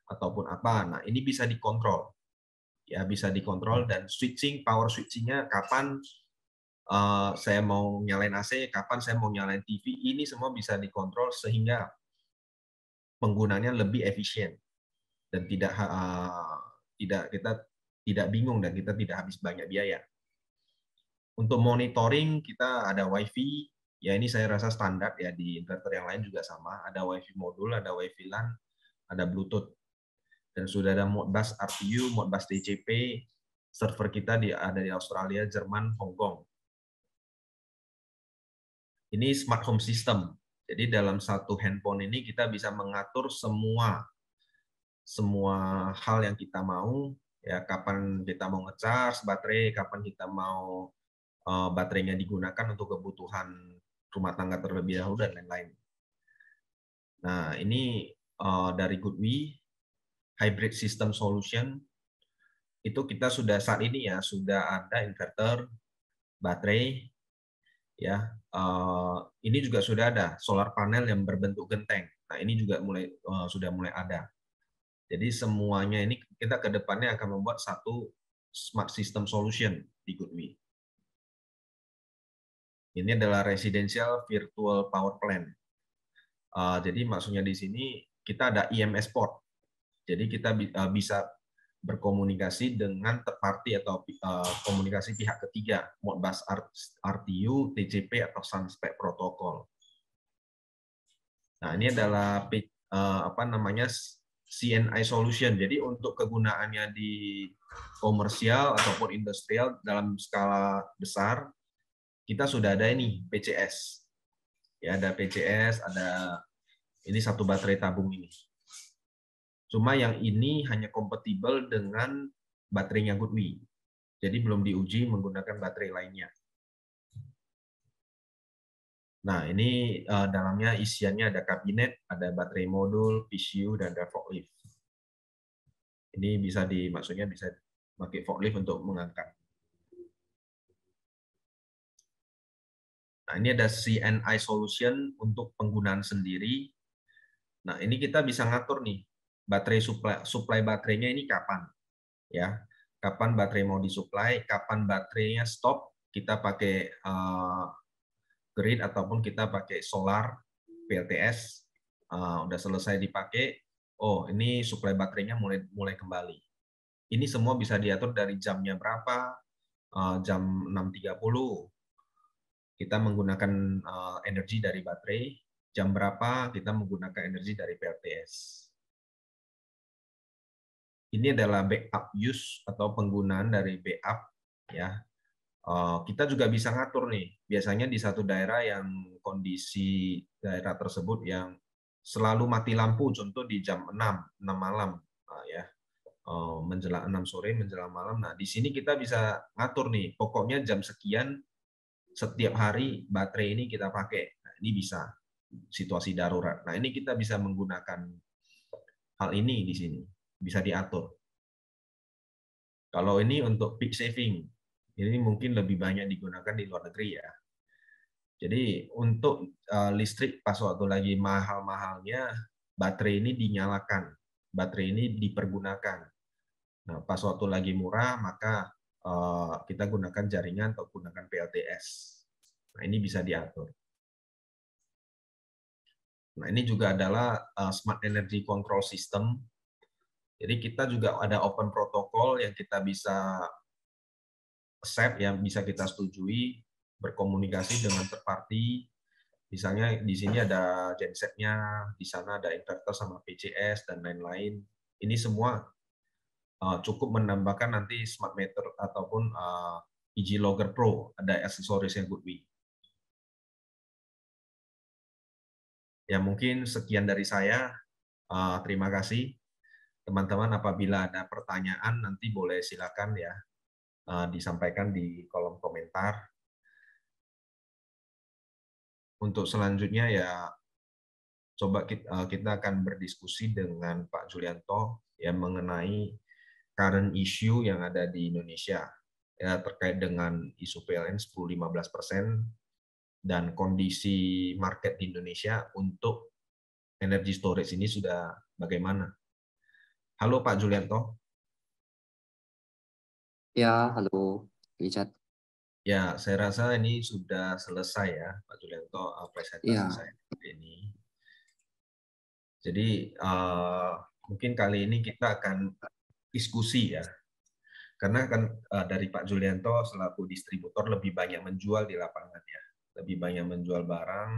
ataupun apa. Nah, ini bisa dikontrol. ya bisa dikontrol, dan power switchingnya kapan saya mau nyalain AC, kapan saya mau nyalain TV, ini semua bisa dikontrol sehingga penggunanya lebih efisien dan kita tidak bingung dan kita tidak habis banyak biaya. Untuk monitoring kita ada WiFi, ya ini saya rasa standar ya, di inverter yang lain juga sama, ada WiFi modul, ada WiFi LAN, ada Bluetooth, dan sudah ada Modbus RTU, Modbus DCP. Server kita ada di Australia, Jerman, Hong Kong. Ini smart home system. Jadi dalam satu handphone ini kita bisa mengatur semua hal yang kita mau, ya, kapan kita mau ngecas baterai, kapan kita mau baterainya digunakan untuk kebutuhan rumah tangga terlebih dahulu, dan lain-lain. Nah, ini dari Goodwe Hybrid System Solution, itu kita sudah saat ini ya sudah ada inverter, baterai, ya. Ini juga sudah ada solar panel yang berbentuk genteng. Nah, ini juga sudah mulai ada. Jadi semuanya ini kita ke depannya akan membuat satu smart system solution di Goodwe. Ini adalah residential virtual power plant. Jadi maksudnya di sini kita ada EMS port. Jadi kita bisa berkomunikasi dengan third party atau komunikasi pihak ketiga, Modbus RTU, TCP atau Sunspec protokol. Nah, ini adalah CNI solution. Jadi untuk kegunaannya di komersial ataupun industrial dalam skala besar, kita sudah ada ini PCS. Ya, ada PCS, ada ini satu baterai tabung ini. Cuma yang ini hanya kompatibel dengan baterainya Goodwe. Jadi belum diuji menggunakan baterai lainnya. Nah, ini dalamnya isiannya ada kabinet, ada baterai modul, PCU, dan ada forklift. Ini maksudnya bisa pakai forklift untuk mengangkat. Nah, ini ada CNI solution untuk penggunaan sendiri. Nah, ini kita bisa ngatur nih, baterai supply baterainya ini kapan, ya. Kapan baterai mau disuplai, kapan baterainya stop, kita pakai grid ataupun kita pakai solar PLTS, udah selesai dipakai, oh ini suplai baterainya mulai kembali. Ini semua bisa diatur dari jamnya berapa, jam 6.30 kita menggunakan energi dari baterai, jam berapa kita menggunakan energi dari PLTS. Ini adalah backup use atau penggunaan dari backup, ya. Kita juga bisa ngatur nih, biasanya di satu daerah yang kondisi daerah tersebut yang selalu mati lampu, contoh di jam 6 malam, ya, menjelang 6 sore, menjelang malam. Nah, di sini kita bisa ngatur nih, pokoknya jam sekian setiap hari baterai ini kita pakai. Nah, ini bisa situasi darurat. Nah, ini kita bisa menggunakan hal ini di sini, bisa diatur. Kalau ini untuk peak saving, ini mungkin lebih banyak digunakan di luar negeri ya. Jadi untuk listrik pas waktu lagi mahal-mahalnya, baterai ini dinyalakan, baterai ini dipergunakan. Nah, pas waktu lagi murah, maka kita gunakan jaringan atau gunakan PLTS. Nah, ini bisa diatur. Nah, ini juga adalah Smart Energy Control System. Jadi kita juga ada open protocol yang kita bisa accept, yang bisa kita setujui, berkomunikasi dengan third party. Misalnya di sini ada gensetnya, di sana ada inverter sama PCS dan lain-lain. Ini semua cukup menambahkan nanti smart meter ataupun EG Logger Pro, ada aksesoris yang Goodwe. Ya mungkin sekian dari saya. Terima kasih. Teman-teman, apabila ada pertanyaan nanti boleh silakan ya disampaikan di kolom komentar. Untuk selanjutnya ya coba kita akan berdiskusi dengan Pak Julianto ya mengenai current issue yang ada di Indonesia ya terkait dengan isu PLN 10-15% dan kondisi market di Indonesia untuk energy storage ini sudah bagaimana. Halo Pak Julianto. Ya, halo Richard. Ya, saya rasa ini sudah selesai ya, Pak Julianto, presentasi Ya, saya ini. Jadi mungkin kali ini kita akan diskusi ya, karena kan dari Pak Julianto selaku distributor lebih banyak menjual di lapangan ya, lebih banyak menjual barang.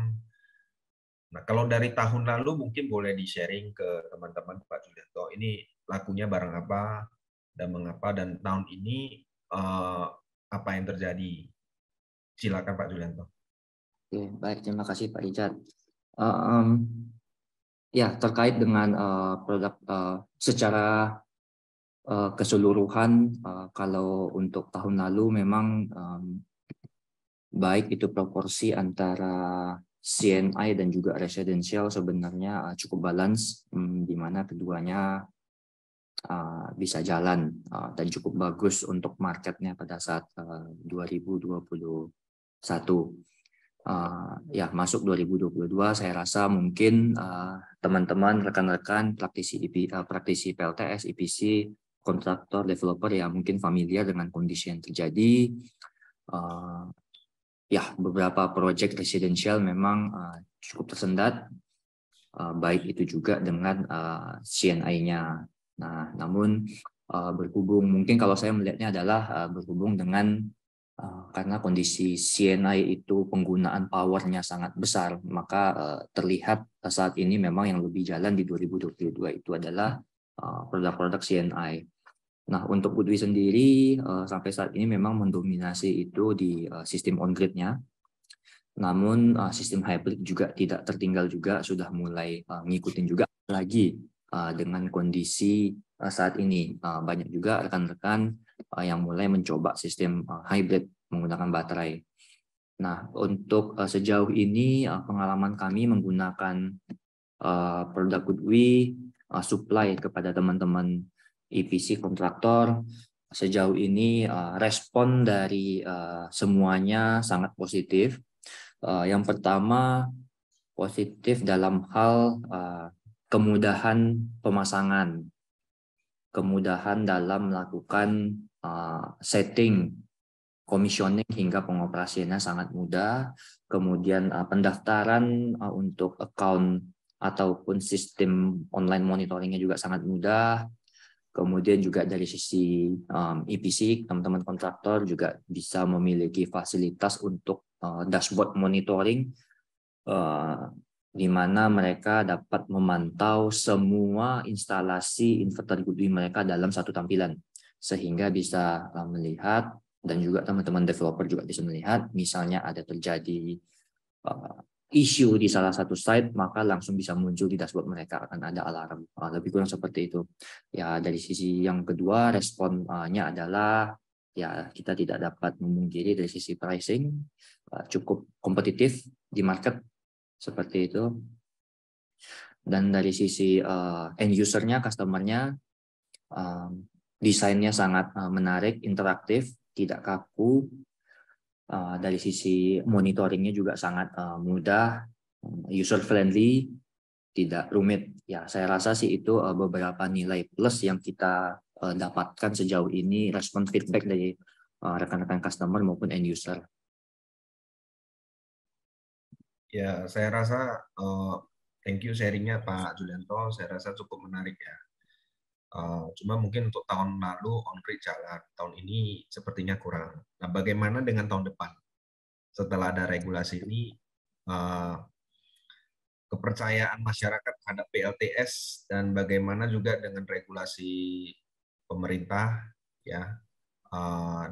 Nah, kalau dari tahun lalu mungkin boleh di-sharing ke teman-teman Pak Julianto, ini lakunya barang apa dan mengapa, dan tahun ini apa yang terjadi. Silakan Pak Julianto. oke, baik. Terima kasih Pak Richard. Um, ya, terkait dengan produk secara keseluruhan, kalau untuk tahun lalu memang baik itu proporsi antara CNI dan juga residential sebenarnya cukup balance, di mana keduanya bisa jalan dan cukup bagus untuk marketnya pada saat 2021. Ya, masuk 2022 saya rasa mungkin teman-teman, rekan-rekan praktisi PLTS, EPC, kontraktor, developer yang mungkin familiar dengan kondisi yang terjadi. Ya, beberapa proyek residensial memang cukup tersendat, baik itu juga dengan CNI-nya. Nah, namun berhubung, mungkin kalau saya melihatnya adalah berhubung dengan karena kondisi CNI itu penggunaan powernya sangat besar, maka terlihat saat ini memang yang lebih jalan di 2022 itu adalah produk-produk CNI. Nah, untuk Goodwi sendiri sampai saat ini memang mendominasi itu di sistem on-grid-nya. Namun sistem hybrid juga tidak tertinggal juga, sudah mulai ngikutin juga lagi dengan kondisi saat ini. Banyak juga rekan-rekan yang mulai mencoba sistem hybrid menggunakan baterai. Nah, untuk sejauh ini pengalaman kami menggunakan produk Goodwi supply kepada teman-teman EPC kontraktor, sejauh ini respon dari semuanya sangat positif. Yang pertama, positif dalam hal kemudahan pemasangan, kemudahan dalam melakukan setting, commissioning hingga pengoperasiannya sangat mudah. Kemudian pendaftaran untuk account ataupun sistem online monitoringnya juga sangat mudah. Kemudian juga dari sisi EPC, teman-teman kontraktor juga bisa memiliki fasilitas untuk dashboard monitoring, di mana mereka dapat memantau semua instalasi inverter Goodwi mereka dalam satu tampilan, sehingga bisa melihat, dan juga teman-teman developer juga bisa melihat, misalnya ada terjadi isu di salah satu site, maka langsung bisa muncul di dashboard mereka, akan ada alarm. Lebih kurang seperti itu. Ya, dari sisi yang kedua, responnya adalah ya kita tidak dapat memungkiri dari sisi pricing cukup kompetitif di market seperti itu. Dan dari sisi end user-nya, customer-nya, desainnya sangat menarik, interaktif, tidak kaku. Dari sisi monitoringnya juga sangat mudah, user friendly, tidak rumit. Ya, saya rasa sih itu beberapa nilai plus yang kita dapatkan sejauh ini, respon feedback dari rekan-rekan customer maupun end user. Ya, saya rasa thank you sharingnya Pak Julianto. Saya rasa cukup menarik ya. Cuma mungkin untuk tahun lalu on-grid jalan, tahun ini sepertinya kurang. Nah, bagaimana dengan tahun depan? Setelah ada regulasi ini, kepercayaan masyarakat terhadap PLTS dan bagaimana juga dengan regulasi pemerintah, ya.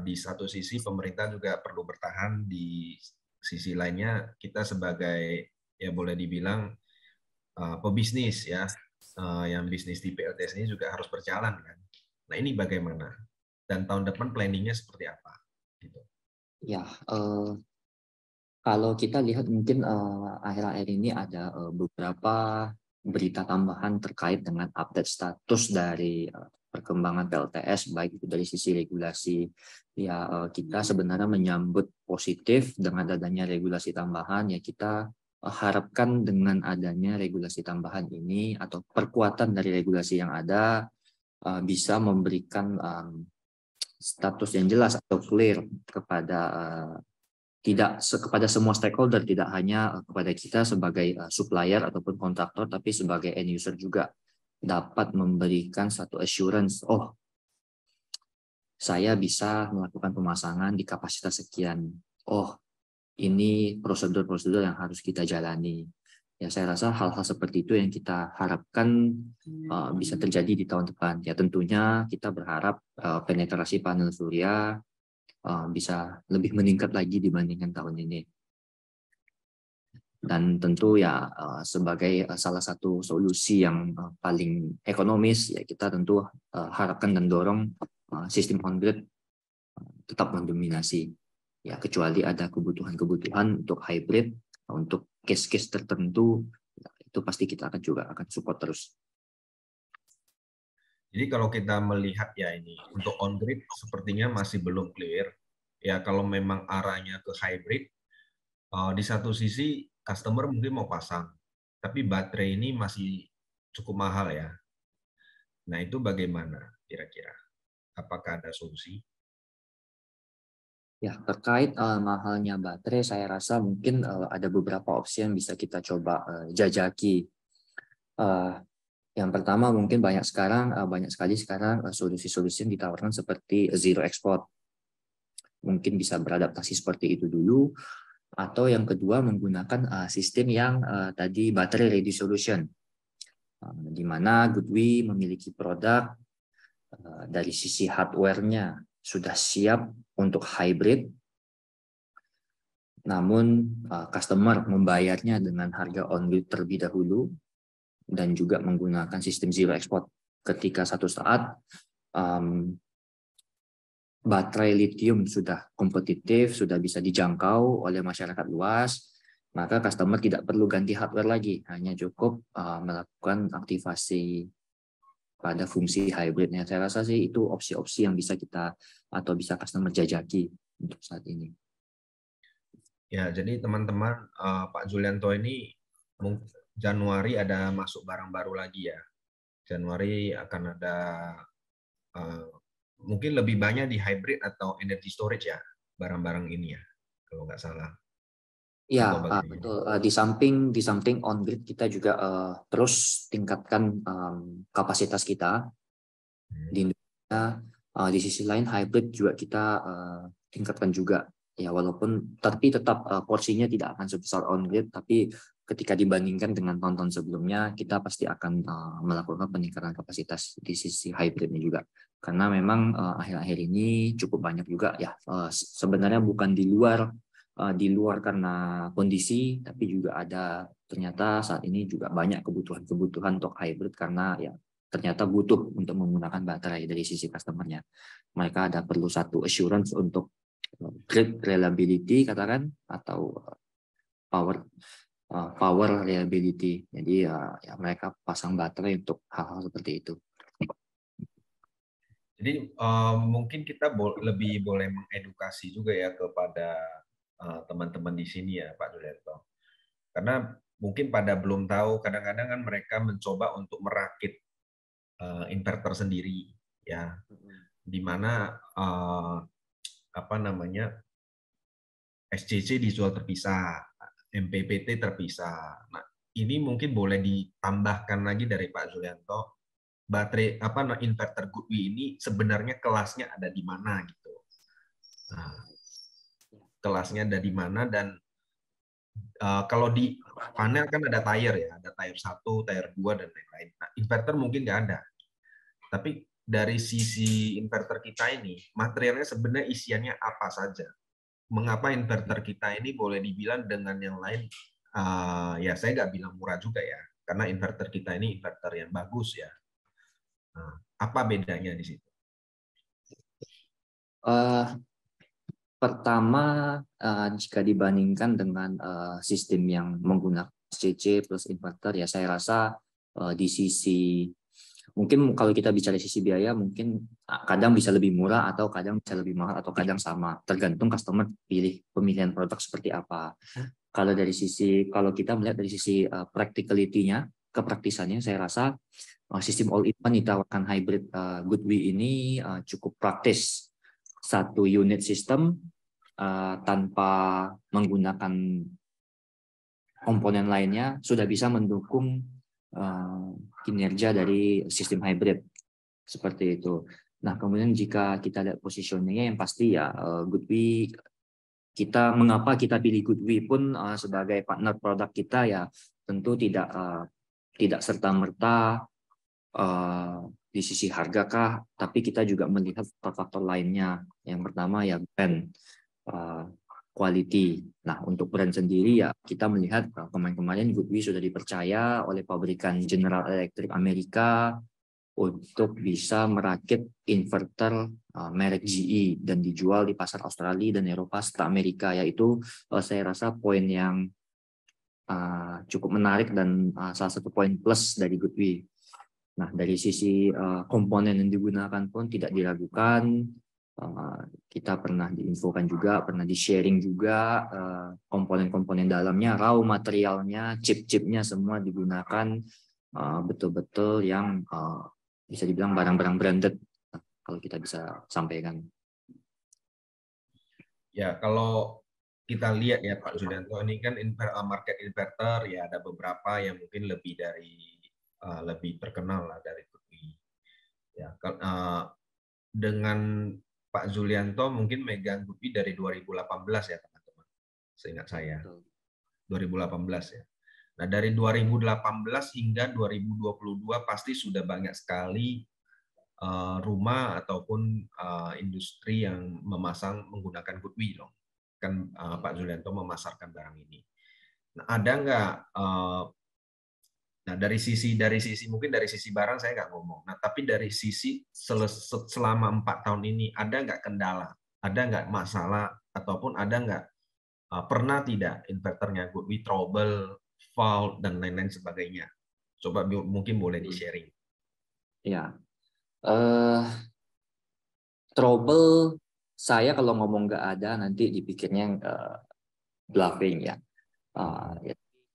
Di satu sisi pemerintah juga perlu bertahan, di sisi lainnya kita sebagai ya boleh dibilang pebisnis ya, yang bisnis di PLTS ini juga harus berjalan kan. Nah, ini bagaimana? Dan tahun depan planningnya seperti apa? Gitu. Ya, kalau kita lihat mungkin akhir-akhir ini ada beberapa berita tambahan terkait dengan update status dari perkembangan PLTS, baik itu dari sisi regulasi. Ya, kita sebenarnya menyambut positif dengan adanya regulasi tambahan. Ya, kita harapkan dengan adanya regulasi tambahan ini atau perkuatan dari regulasi yang ada bisa memberikan status yang jelas atau clear kepada kepada semua stakeholder, tidak hanya kepada kita sebagai supplier ataupun kontraktor, tapi sebagai end user juga dapat memberikan satu assurance, oh saya bisa melakukan pemasangan di kapasitas sekian, oh ini prosedur-prosedur yang harus kita jalani. Ya, saya rasa hal-hal seperti itu yang kita harapkan bisa terjadi di tahun depan. Ya, tentunya kita berharap penetrasi panel surya bisa lebih meningkat lagi dibandingkan tahun ini. Dan tentu ya sebagai salah satu solusi yang paling ekonomis, ya kita tentu harapkan dan dorong sistem on-grid tetap mendominasi. Ya, kecuali ada kebutuhan-kebutuhan untuk hybrid, untuk case-case tertentu, itu pasti kita akan support terus. Jadi kalau kita melihat ya ini, untuk on-grid sepertinya masih belum clear. Ya kalau memang arahnya ke hybrid, di satu sisi customer mungkin mau pasang, tapi baterai ini masih cukup mahal ya. Nah itu bagaimana kira-kira? Apakah ada solusi? Ya, terkait mahalnya baterai, saya rasa mungkin ada beberapa opsi yang bisa kita coba jajaki. Yang pertama mungkin banyak sekali sekarang solusi-solusi yang ditawarkan seperti zero export. Mungkin bisa beradaptasi seperti itu dulu. Atau yang kedua menggunakan sistem yang tadi baterai ready solution, di mana Goodwi memiliki produk dari sisi hardware-nya sudah siap untuk hybrid, namun customer membayarnya dengan harga on-grid terlebih dahulu dan juga menggunakan sistem zero export. Ketika satu saat baterai lithium sudah kompetitif, sudah bisa dijangkau oleh masyarakat luas, maka customer tidak perlu ganti hardware lagi, hanya cukup melakukan aktivasi pada fungsi hybridnya. Saya rasa sih itu opsi-opsi yang bisa kita atau bisa customer jajaki untuk saat ini. Ya, jadi teman-teman, Pak Julianto ini Januari ada masuk barang baru lagi ya. Januari akan ada mungkin lebih banyak di hybrid atau energy storage ya, barang-barang ini ya, kalau nggak salah. Ya, betul. Di samping on-grid kita juga terus tingkatkan kapasitas kita di Indonesia. Di sisi lain hybrid juga kita tingkatkan juga. Ya, walaupun tapi tetap porsinya tidak akan sebesar on-grid, tapi ketika dibandingkan dengan tahun-tahun sebelumnya, kita pasti akan melakukan peningkatan kapasitas di sisi hybridnya juga. Karena memang akhir-akhir ini cukup banyak juga ya. Sebenarnya bukan di luar karena kondisi, tapi juga ada ternyata saat ini juga banyak kebutuhan untuk hybrid karena ya ternyata butuh untuk menggunakan baterai dari sisi customer-nya. Mereka ada perlu satu assurance untuk grid reliability katakan, atau power reliability. Jadi ya mereka pasang baterai untuk hal-hal seperti itu. Jadi mungkin kita lebih boleh mengedukasi juga ya kepada teman-teman di sini ya Pak Julianto. Karena mungkin pada belum tahu, kadang-kadang kan mereka mencoba untuk merakit inverter sendiri ya, di mana SCC dijual terpisah, MPPT terpisah. Nah, ini mungkin boleh ditambahkan lagi dari Pak Julianto, baterai inverter Goodwi ini sebenarnya kelasnya ada di mana gitu. Nah, kelasnya ada di mana, dan kalau di panel kan ada tier ya, ada tier 1, tier 2 dan lain-lain. Nah, inverter mungkin nggak ada. Tapi dari sisi inverter kita ini, materialnya sebenarnya isiannya apa saja? Mengapa inverter kita ini boleh dibilang dengan yang lain, ya saya nggak bilang murah juga ya, karena inverter kita ini inverter yang bagus ya. Nah, apa bedanya di situ? Pertama, jika dibandingkan dengan sistem yang menggunakan SCC plus inverter, ya saya rasa di sisi mungkin kalau kita bicara sisi biaya, mungkin kadang bisa lebih murah atau kadang bisa lebih mahal atau kadang sama, tergantung customer pilih pemilihan produk seperti apa. Kalau kita melihat dari sisi practicality-nya, kepraktisannya, saya rasa sistem all-in-one ditawarkan hybrid Goodwi ini cukup praktis. satu unit sistem tanpa menggunakan komponen lainnya sudah bisa mendukung kinerja dari sistem hybrid seperti itu. Nah, kemudian jika kita lihat positioningnya, yang pasti ya Goodwe, mengapa kita pilih Goodwe pun sebagai partner produk kita ya tentu tidak serta-merta di sisi harga kah, tapi kita juga melihat faktor lainnya. Yang pertama ya brand, quality. Nah, untuk brand sendiri ya kita melihat kemarin-kemarin Goodwe sudah dipercaya oleh pabrikan General Electric Amerika untuk bisa merakit inverter merek GE dan dijual di pasar Australia dan Eropa serta Amerika, yaitu saya rasa poin yang cukup menarik dan salah satu poin plus dari Goodwe. Nah, dari sisi komponen yang digunakan pun tidak diragukan. Kita pernah diinfokan juga, pernah di-sharing juga komponen-komponen dalamnya, raw materialnya, chip-chipnya semua digunakan betul-betul yang bisa dibilang barang-barang branded, kalau kita bisa sampaikan. Ya, kalau kita lihat ya Pak Zulianto, ini kan market inverter ya ada beberapa yang mungkin lebih terkenal lah dari Goodwe. Ya, dengan Pak Zulianto mungkin megang Goodwe dari 2018 ya teman-teman, seingat saya. 2018 ya. Nah, dari 2018 hingga 2022 pasti sudah banyak sekali rumah ataupun industri yang menggunakan Goodwe dong. Kan Pak Zulianto memasarkan barang ini. Nah, ada nggak nah dari sisi mungkin dari sisi barang saya nggak ngomong. Nah, tapi dari sisi selama 4 tahun ini ada nggak kendala, ada nggak masalah, ataupun ada nggak pernah tidak inverternya Goodwe trouble, fault dan lain-lain sebagainya. Coba mungkin boleh di-sharing. Ya, trouble saya kalau ngomong nggak ada nanti dipikirnya bluffing ya.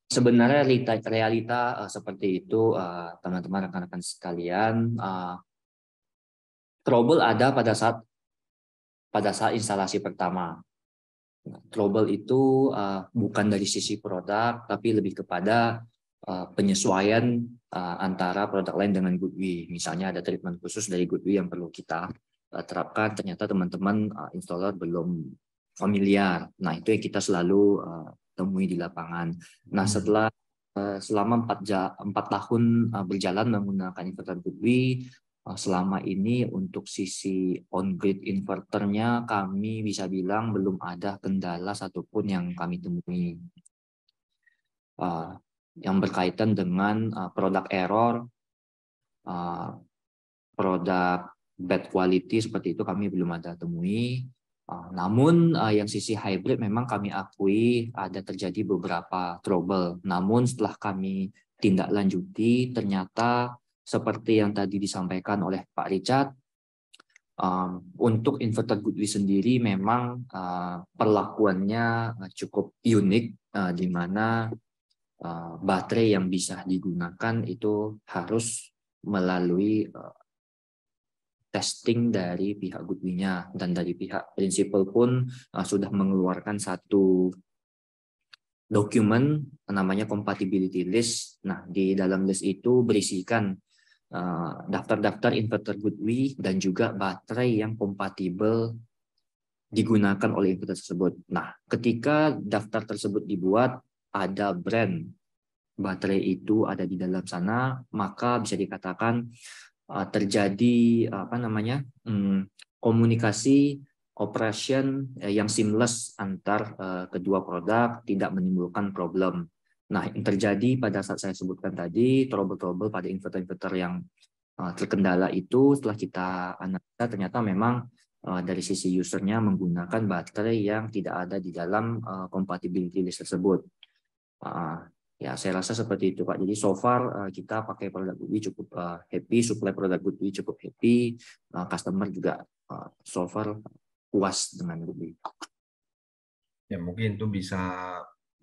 Sebenarnya realita seperti itu, teman-teman rekan-rekan sekalian. Trouble ada pada saat instalasi pertama. Trouble itu bukan dari sisi produk, tapi lebih kepada penyesuaian antara produk lain dengan Goodwe. Misalnya ada treatment khusus dari Goodwe yang perlu kita terapkan, ternyata teman-teman installer belum familiar. Nah, itu yang kita selalu temui di lapangan. Nah, selama 4 tahun berjalan menggunakan inverter Goodwe, selama ini untuk sisi on-grid inverternya kami bisa bilang belum ada kendala satupun yang kami temui. Yang berkaitan dengan produk error, produk bad quality seperti itu kami belum ada temui. Namun yang sisi hybrid memang kami akui ada terjadi beberapa trouble. Namun setelah kami tindak lanjuti, ternyata seperti yang tadi disampaikan oleh Pak Richard, untuk inverter Goodwe sendiri memang perlakuannya cukup unik, di mana baterai yang bisa digunakan itu harus melalui testing dari pihak Goodwe-nya, dan dari pihak prinsipal pun sudah mengeluarkan satu dokumen namanya compatibility list. Nah, di dalam list itu berisikan daftar-daftar inverter Goodwe dan juga baterai yang kompatibel digunakan oleh inverter tersebut. Nah, ketika daftar tersebut dibuat, ada brand baterai itu ada di dalam sana, maka bisa dikatakan terjadi komunikasi operation yang seamless antar kedua produk, tidak menimbulkan problem. Nah, yang terjadi pada saat saya sebutkan tadi, trouble-trouble pada inverter-inverter yang terkendala itu, setelah kita analisa ternyata memang dari sisi usernya menggunakan baterai yang tidak ada di dalam compatibility list tersebut. Ya, saya rasa seperti itu, Pak. Jadi so far kita pakai produk Goodwe cukup happy, supply produk Goodwe cukup happy, customer juga so far puas dengan Goodwe. Ya, mungkin itu bisa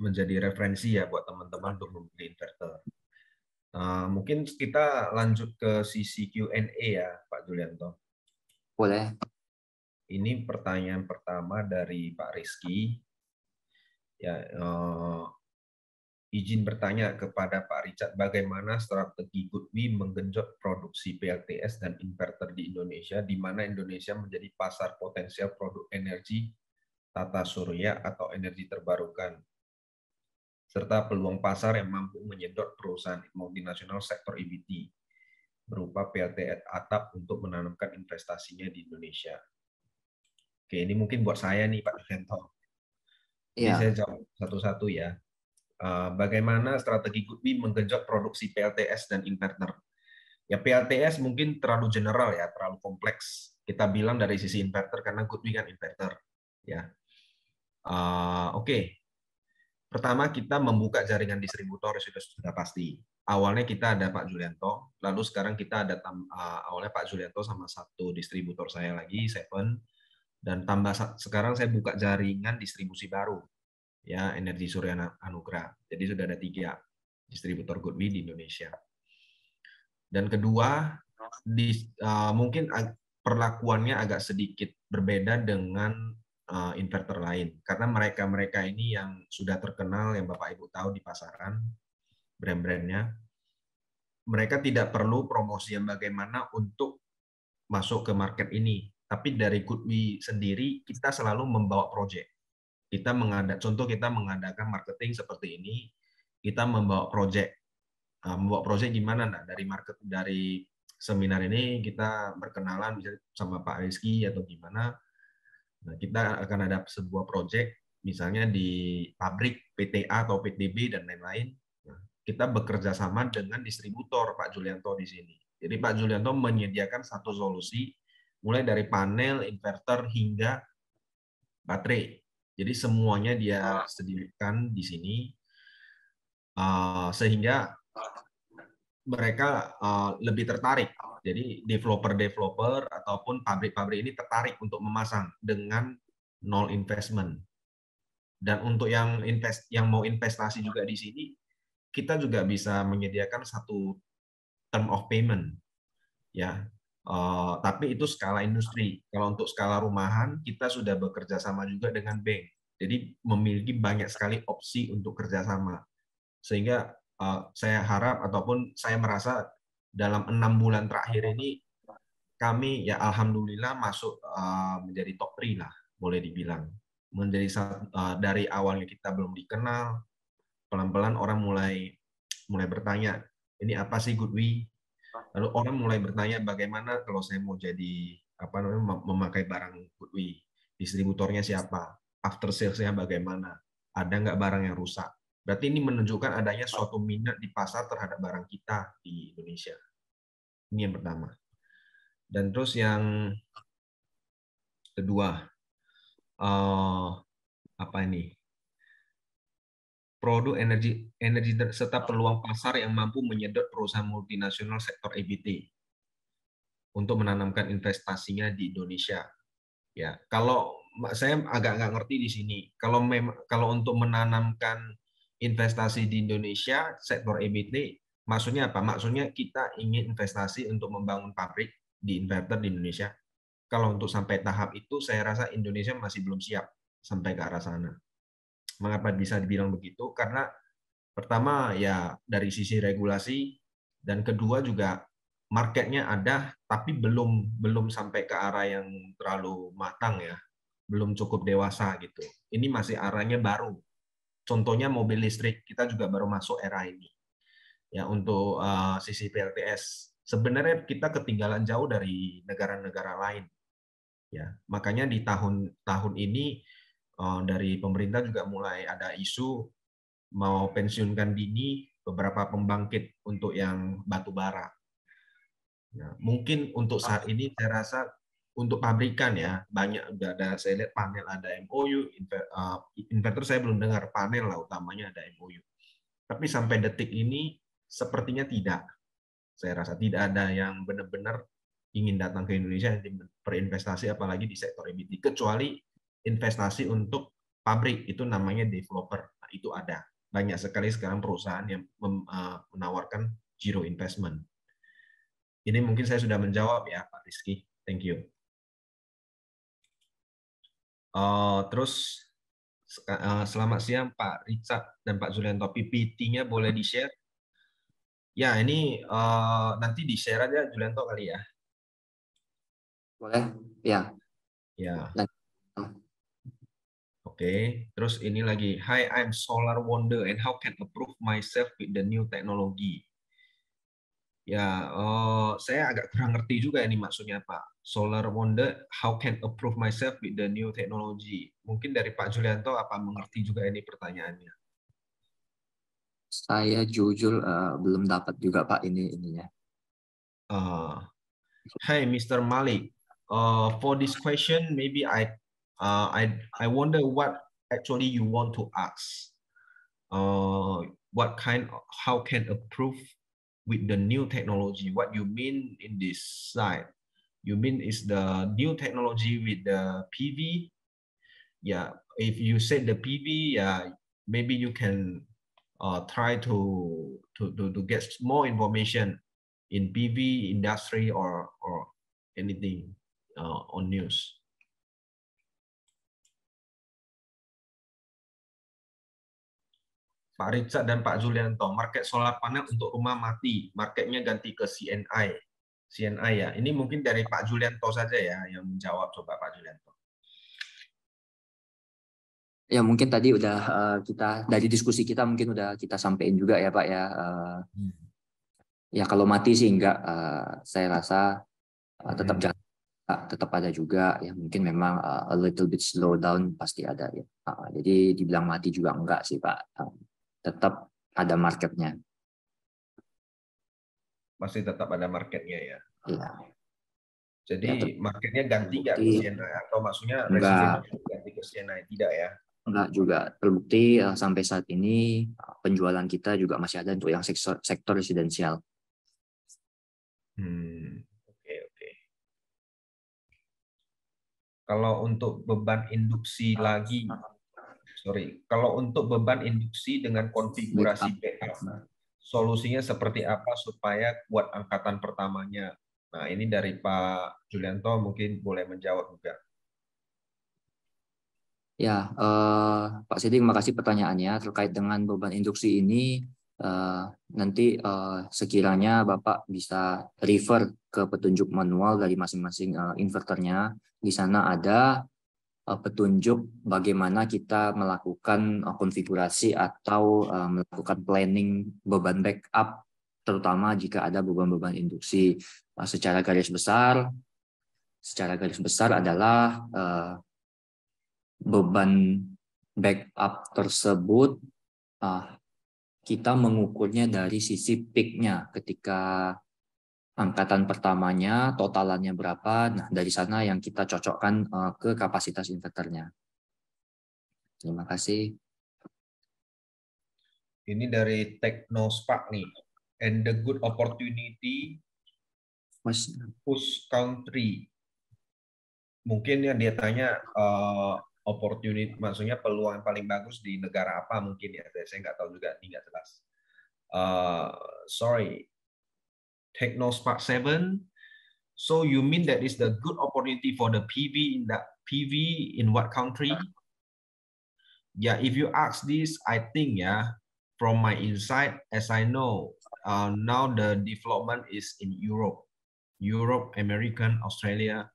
menjadi referensi ya buat teman-teman untuk membeli inverter. Mungkin kita lanjut ke sisi Q&A ya, Pak Zulianto. Boleh. Ini pertanyaan pertama dari Pak Rizky. Ya, izin bertanya kepada Pak Richard, bagaimana strategi Goodwi menggenjot produksi PLTS dan inverter di Indonesia, di mana Indonesia menjadi pasar potensial produk energi tata surya atau energi terbarukan, serta peluang pasar yang mampu menyedot perusahaan multinasional sektor EBT berupa PLTS atap untuk menanamkan investasinya di Indonesia. Oke, ini mungkin buat saya nih Pak Julianto. Jadi Ya, saya jawab satu-satu ya. Bagaimana strategi Goodwi menggenjot produksi PLTS dan inverter? Ya PLTS mungkin terlalu general ya, terlalu kompleks. Kita bilang dari sisi inverter karena Goodwi kan inverter. Ya, Oke. Pertama kita membuka jaringan distributor sudah pasti. Awalnya kita ada Pak Julianto, lalu sekarang kita ada awalnya Pak Julianto sama satu distributor saya lagi, Seven, dan tambah sekarang saya buka jaringan distribusi baru, ya Energi Surya Anugrah. Jadi sudah ada 3 distributor Goodwi di Indonesia. Dan kedua, mungkin perlakuannya agak sedikit berbeda dengan inverter lain, karena mereka ini yang sudah terkenal, yang Bapak Ibu tahu di pasaran, brand-brandnya, mereka tidak perlu promosi yang bagaimana untuk masuk ke market ini. Tapi dari Goodwi sendiri kita selalu membawa project. Contoh kita mengadakan marketing seperti ini, kita membawa project. Membawa project gimana? Nah, dari seminar ini kita berkenalan bisa sama Pak Rizky atau gimana. Nah, kita akan ada sebuah project, misalnya di pabrik PTA atau PTB dan lain-lain. Nah, kita bekerja sama dengan distributor Pak Julianto di sini. Jadi Pak Julianto menyediakan satu solusi, mulai dari panel, inverter, hingga baterai. Jadi semuanya dia sediakan di sini, sehingga mereka lebih tertarik. Jadi developer-developer ataupun pabrik-pabrik ini tertarik untuk memasang dengan nol investment. Dan untuk yang mau investasi juga di sini, kita juga bisa menyediakan satu term of payment, ya. Tapi itu skala industri. Kalau untuk skala rumahan, kita sudah bekerja sama juga dengan bank. Jadi memiliki banyak sekali opsi untuk kerjasama. Sehingga saya harap ataupun saya merasa dalam 6 bulan terakhir ini kami ya alhamdulillah masuk menjadi top 3 lah, boleh dibilang. Dari awalnya kita belum dikenal, pelan-pelan orang mulai bertanya, ini apa sih Goodwi? Lalu orang mulai bertanya bagaimana kalau saya mau jadi memakai barang Goodwi, distributornya siapa, after sales-nya bagaimana, ada nggak barang yang rusak. Berarti ini menunjukkan adanya suatu minat di pasar terhadap barang kita di Indonesia. Ini yang pertama. Dan terus yang kedua, apa ini? Produk energi serta peluang pasar yang mampu menyedot perusahaan multinasional sektor EBT untuk menanamkan investasinya di Indonesia. Ya, kalau saya agak nggak ngerti di sini. Kalau untuk menanamkan investasi di Indonesia sektor EBT, maksudnya apa? Maksudnya kita ingin investasi untuk membangun pabrik di inverter di Indonesia. Kalau untuk sampai tahap itu, saya rasa Indonesia masih belum siap sampai ke arah sana. Mengapa bisa dibilang begitu? Karena pertama ya dari sisi regulasi, dan kedua juga marketnya ada tapi belum sampai ke arah yang terlalu matang ya, belum cukup dewasa gitu. Ini masih arahnya baru. Contohnya mobil listrik, kita juga baru masuk era ini. Ya untuk sisi PLTS sebenarnya kita ketinggalan jauh dari negara-negara lain. Ya, makanya di tahun ini dari pemerintah juga mulai ada isu mau pensiunkan dini beberapa pembangkit untuk yang batu bara. Nah, mungkin untuk saat ini saya rasa untuk pabrikan ya banyak udah ada, saya lihat panel ada MOU, inverter saya belum dengar, panel lah utamanya ada MOU. Tapi sampai detik ini sepertinya tidak. Saya rasa tidak ada yang benar-benar ingin datang ke Indonesia berinvestasi apalagi di sektor EBT, kecuali investasi untuk pabrik itu namanya developer. Nah, itu ada. Banyak sekali sekarang perusahaan yang menawarkan zero investment. Ini mungkin saya sudah menjawab ya Pak Rizky. Thank you. Terus selamat siang Pak Richard dan Pak Julianto. PPT-nya boleh di-share? Ya, ini nanti di-share aja Julianto kali ya. Boleh? Ya. Ya. Dan, Oke. Terus ini lagi. Hi, I'm Solar Wonder and how can improve myself with the new technology? Ya, saya agak kurang ngerti juga ini maksudnya Pak. Solar Wonder, how can improve myself with the new technology? Mungkin dari Pak Julianto apa mengerti juga ini pertanyaannya? saya jujur belum dapat juga Pak ininya. Hi, Mr. Malik. For this question, maybe I wonder what actually you want to ask. How can improve with the new technology? What you mean in this slide? You mean is the new technology with the PV? Yeah, if you said the PV, yeah, maybe you can try to get more information in PV industry or anything on news. Pak Richard dan Pak Julianto, market solar panel untuk rumah mati, marketnya ganti ke CNI. CNI ya, ini mungkin dari Pak Julianto saja ya yang menjawab, coba Pak Julianto. Ya mungkin tadi udah kita dari diskusi kita mungkin udah kita sampaikan juga ya Pak ya. Ya kalau mati sih enggak, saya rasa tetap tetap ada juga ya, mungkin memang a little bit slow down pasti ada ya. Jadi dibilang mati juga enggak sih Pak. Tetap ada marketnya. Masih tetap ada marketnya ya. Iya. Jadi Ya, marketnya ganti nggak ke CNI atau maksudnya enggak. residennya ganti ke CNI, tidak ya? Enggak juga. Terbukti sampai saat ini penjualan kita juga masih ada untuk yang sektor residensial. Oke. Kalau untuk beban induksi lagi, kalau untuk beban induksi dengan konfigurasi backup, solusinya seperti apa supaya buat angkatan pertamanya? Nah, ini dari Pak Julianto mungkin boleh menjawab juga. Ya, Pak Sidik, makasih pertanyaannya terkait dengan beban induksi ini. Nanti sekiranya Bapak bisa refer ke petunjuk manual dari masing-masing inverternya. Di sana ada petunjuk bagaimana kita melakukan konfigurasi atau melakukan planning beban backup, terutama jika ada beban-beban induksi. Secara garis besar adalah beban backup tersebut kita mengukurnya dari sisi peak-nya ketika angkatan pertamanya totalannya berapa. Nah, dari sana yang kita cocokkan ke kapasitas inverternya. Terima kasih. Ini dari Technospark nih. And the good opportunity push country. Mungkin yang dia tanya opportunity, maksudnya peluang yang paling bagus di negara apa mungkin ya. Saya nggak tahu juga, ini nggak jelas. Sorry, Technospark 7. So you mean that is the good opportunity for the PV in what country? Yeah, if you ask this, I think from my insight, as I know, now the development is in Europe, American, Australia.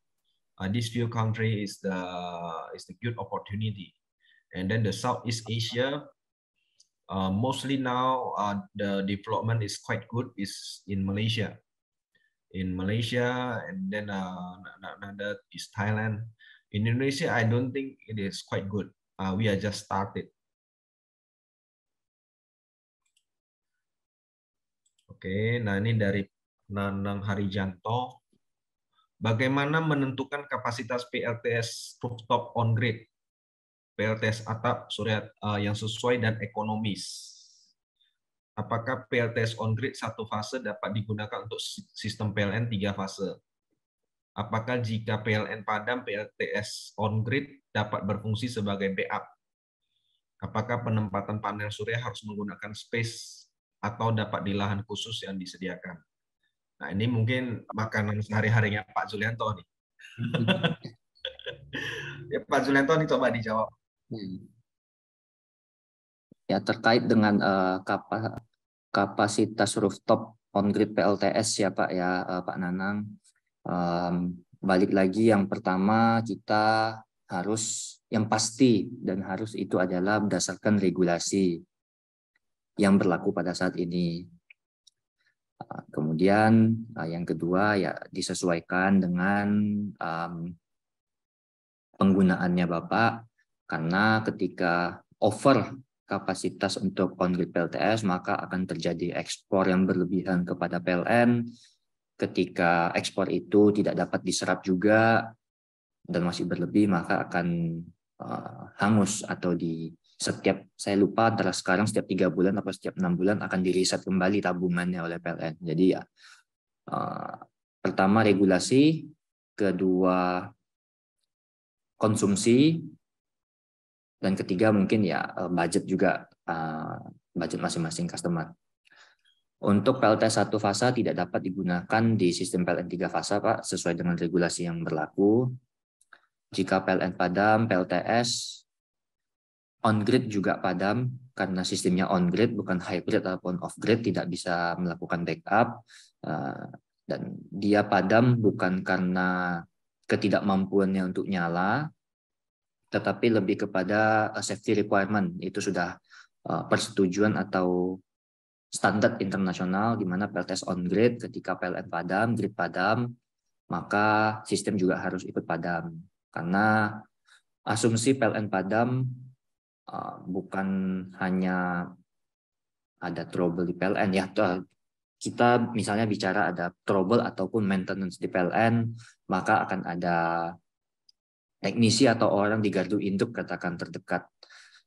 These few countries is the good opportunity, and then the Southeast Asia. Mostly now the development is quite good is in Malaysia. And then another is Thailand. In Indonesia, I don't think it is quite good. We are just started. Oke, nah ini dari Nanang Harijanto. Bagaimana menentukan kapasitas PLTS rooftop on grid, PLTS atap surya yang sesuai dan ekonomis? Apakah PLTS on grid satu fase dapat digunakan untuk sistem PLN 3 fase? Apakah jika PLN padam, PLTS on grid dapat berfungsi sebagai backup? Apakah penempatan panel surya harus menggunakan space atau dapat di lahan khusus yang disediakan? Nah, ini mungkin makanan sehari-harinya Pak Julianto nih. Ya, Pak Julianto ini coba dijawab. Ya, terkait dengan kapasitas rooftop on-grid PLTS ya Pak ya, Pak Nanang. Balik lagi, yang pertama kita harus, yang pasti dan harus itu adalah berdasarkan regulasi yang berlaku pada saat ini. Kemudian yang kedua ya disesuaikan dengan penggunaannya Bapak, karena ketika over kapasitas untuk on-grid PLTS maka akan terjadi ekspor yang berlebihan kepada PLN. Ketika ekspor itu tidak dapat diserap juga dan masih berlebih, maka akan hangus atau di setiap, saya lupa antara sekarang setiap 3 bulan atau setiap 6 bulan akan di-reset kembali tabungannya oleh PLN. Jadi ya pertama regulasi, kedua konsumsi, dan ketiga mungkin ya budget juga, budget masing-masing customer. Untuk PLTS 1 fasa tidak dapat digunakan di sistem PLN 3 fasa Pak, sesuai dengan regulasi yang berlaku. Jika PLN padam, PLTS on-grid juga padam, karena sistemnya on-grid bukan hybrid ataupun off-grid, tidak bisa melakukan backup. Dan dia padam bukan karena ketidakmampuannya untuk nyala, tetapi lebih kepada safety requirement. Itu sudah persetujuan atau standar internasional, di mana PLTS on-grid ketika PLN padam, grid padam, maka sistem juga harus ikut padam. Karena asumsi PLN padam bukan hanya ada trouble di PLN ya, kita misalnya bicara ada trouble ataupun maintenance di PLN, maka akan ada teknisi atau orang di gardu induk katakan terdekat.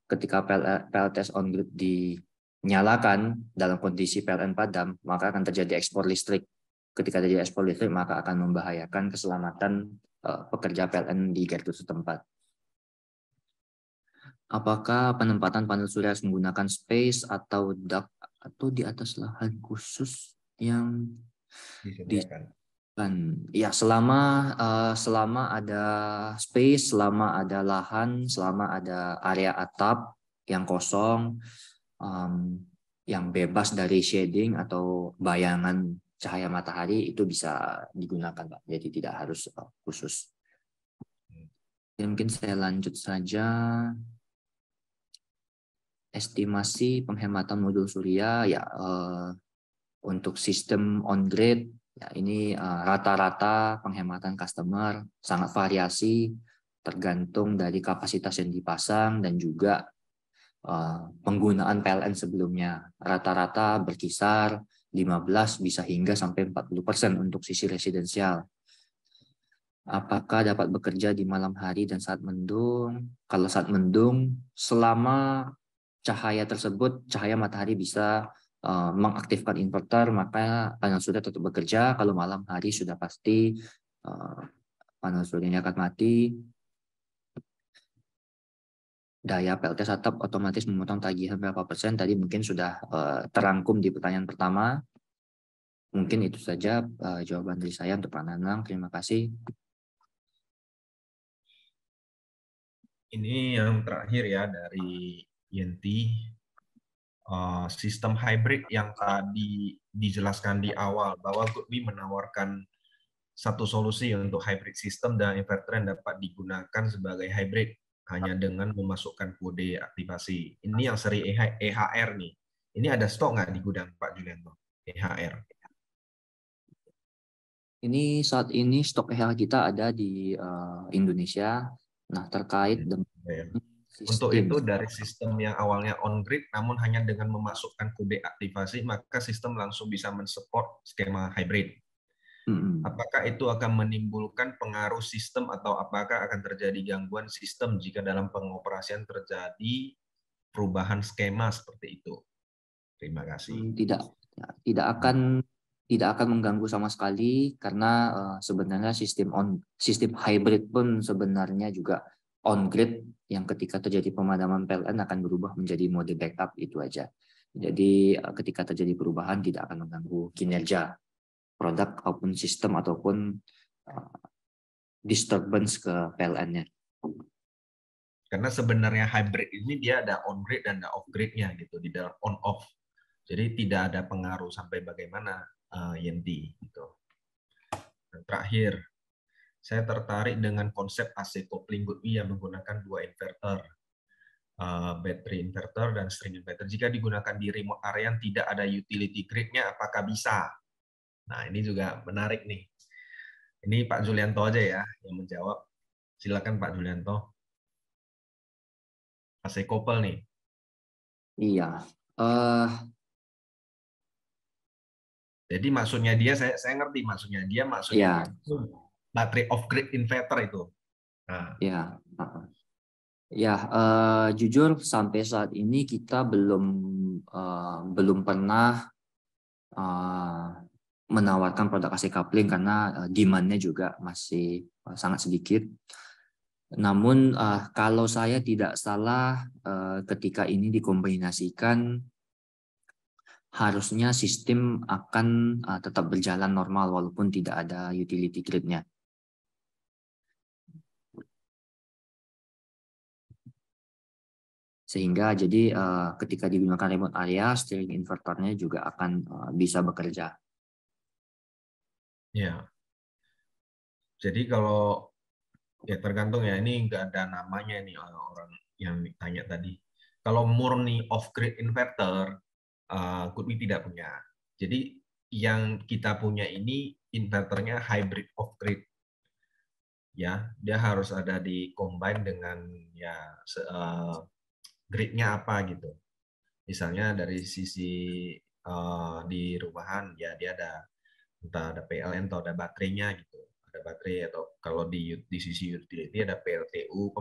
Ketika PLTS on-grid dinyalakan dalam kondisi PLN padam, maka akan terjadi ekspor listrik. Ketika terjadi ekspor listrik, maka akan membahayakan keselamatan pekerja PLN di gardu setempat. Apakah penempatan panel surya harus menggunakan space atau duct atau di atas lahan khusus yang Disediakan. Ya, selama ada space, selama ada lahan, selama ada area atap yang kosong, yang bebas dari shading atau bayangan cahaya matahari, itu bisa digunakan Pak. Jadi tidak harus khusus. Mungkin saya lanjut saja. Estimasi penghematan modul surya ya, untuk sistem on-grid. Ya, ini rata-rata penghematan customer sangat variasi tergantung dari kapasitas yang dipasang dan juga penggunaan PLN sebelumnya. Rata-rata berkisar 15 bisa hingga sampai 40% untuk sisi residensial. Apakah dapat bekerja di malam hari dan saat mendung? Kalau saat mendung, selama cahaya tersebut, cahaya matahari bisa mengaktifkan inverter, maka panel surya tetap bekerja. Kalau malam hari sudah pasti panel suryanya akan mati. Daya PLTS atap otomatis memotong tagihan berapa persen? Tadi mungkin sudah terangkum di pertanyaan pertama. Mungkin itu saja jawaban dari saya untuk Pak Nanang. Terima kasih. Ini yang terakhir ya dari Yenti. Sistem hybrid yang tadi dijelaskan di awal, bahwa GoodWe menawarkan satu solusi untuk hybrid system dan inverter yang dapat digunakan sebagai hybrid hanya dengan memasukkan kode aktivasi. Ini yang seri EHR nih. Ini ada stok nggak di gudang Pak Julianto? EHR. Ini saat ini stok EHR kita ada di Indonesia. Nah, terkait dengan Untuk sistem. itu dari sistem yang awalnya on-grid, namun hanya dengan memasukkan kode aktivasi, maka sistem langsung bisa mensupport skema hybrid. Apakah itu akan menimbulkan pengaruh sistem atau apakah akan terjadi gangguan sistem jika dalam pengoperasian terjadi perubahan skema seperti itu? Terima kasih. Tidak akan mengganggu sama sekali, karena sebenarnya sistem hybrid pun sebenarnya juga on-grid, yang ketika terjadi pemadaman PLN akan berubah menjadi mode backup, itu aja. Jadi ketika terjadi perubahan tidak akan mengganggu kinerja produk ataupun sistem ataupun disturbance ke PLN-nya. Karena sebenarnya hybrid ini dia ada on grid dan ada off gridnya gitu di dalam on off. Jadi tidak ada pengaruh sampai bagaimana Yenti gitu. Dan terakhir, saya tertarik dengan konsep AC coupling Goodby yang menggunakan dua inverter, battery inverter dan string inverter. Jika digunakan di remote area yang tidak ada utility grid-nya, apakah bisa? Nah, ini juga menarik nih. Ini Pak Julianto aja ya yang menjawab. Silakan Pak Julianto. AC couple nih. Iya. Jadi maksudnya dia, saya ngerti maksudnya dia, maksudnya Ya, Pak baterai off grid inverter itu. Nah, ya. Ya, jujur sampai saat ini kita belum pernah menawarkan produk AC coupling karena demand-nya juga masih sangat sedikit. Namun kalau saya tidak salah, ketika ini dikombinasikan, harusnya sistem akan tetap berjalan normal walaupun tidak ada utility grid-nya. Sehingga jadi ketika digunakan remote area, steering inverternya juga akan bisa bekerja. ya. Jadi kalau ya tergantung ya, ini nggak ada namanya nih orang yang tanya tadi. Kalau murni off grid inverter, Goodby tidak punya. Jadi yang kita punya ini inverternya hybrid off grid. Ya, dia harus ada di combine dengan ya gridnya apa gitu. Misalnya dari sisi di rumahan ya dia ada entah ada PLN atau ada baterainya gitu. Ada baterai atau kalau di sisi utility ada PLTU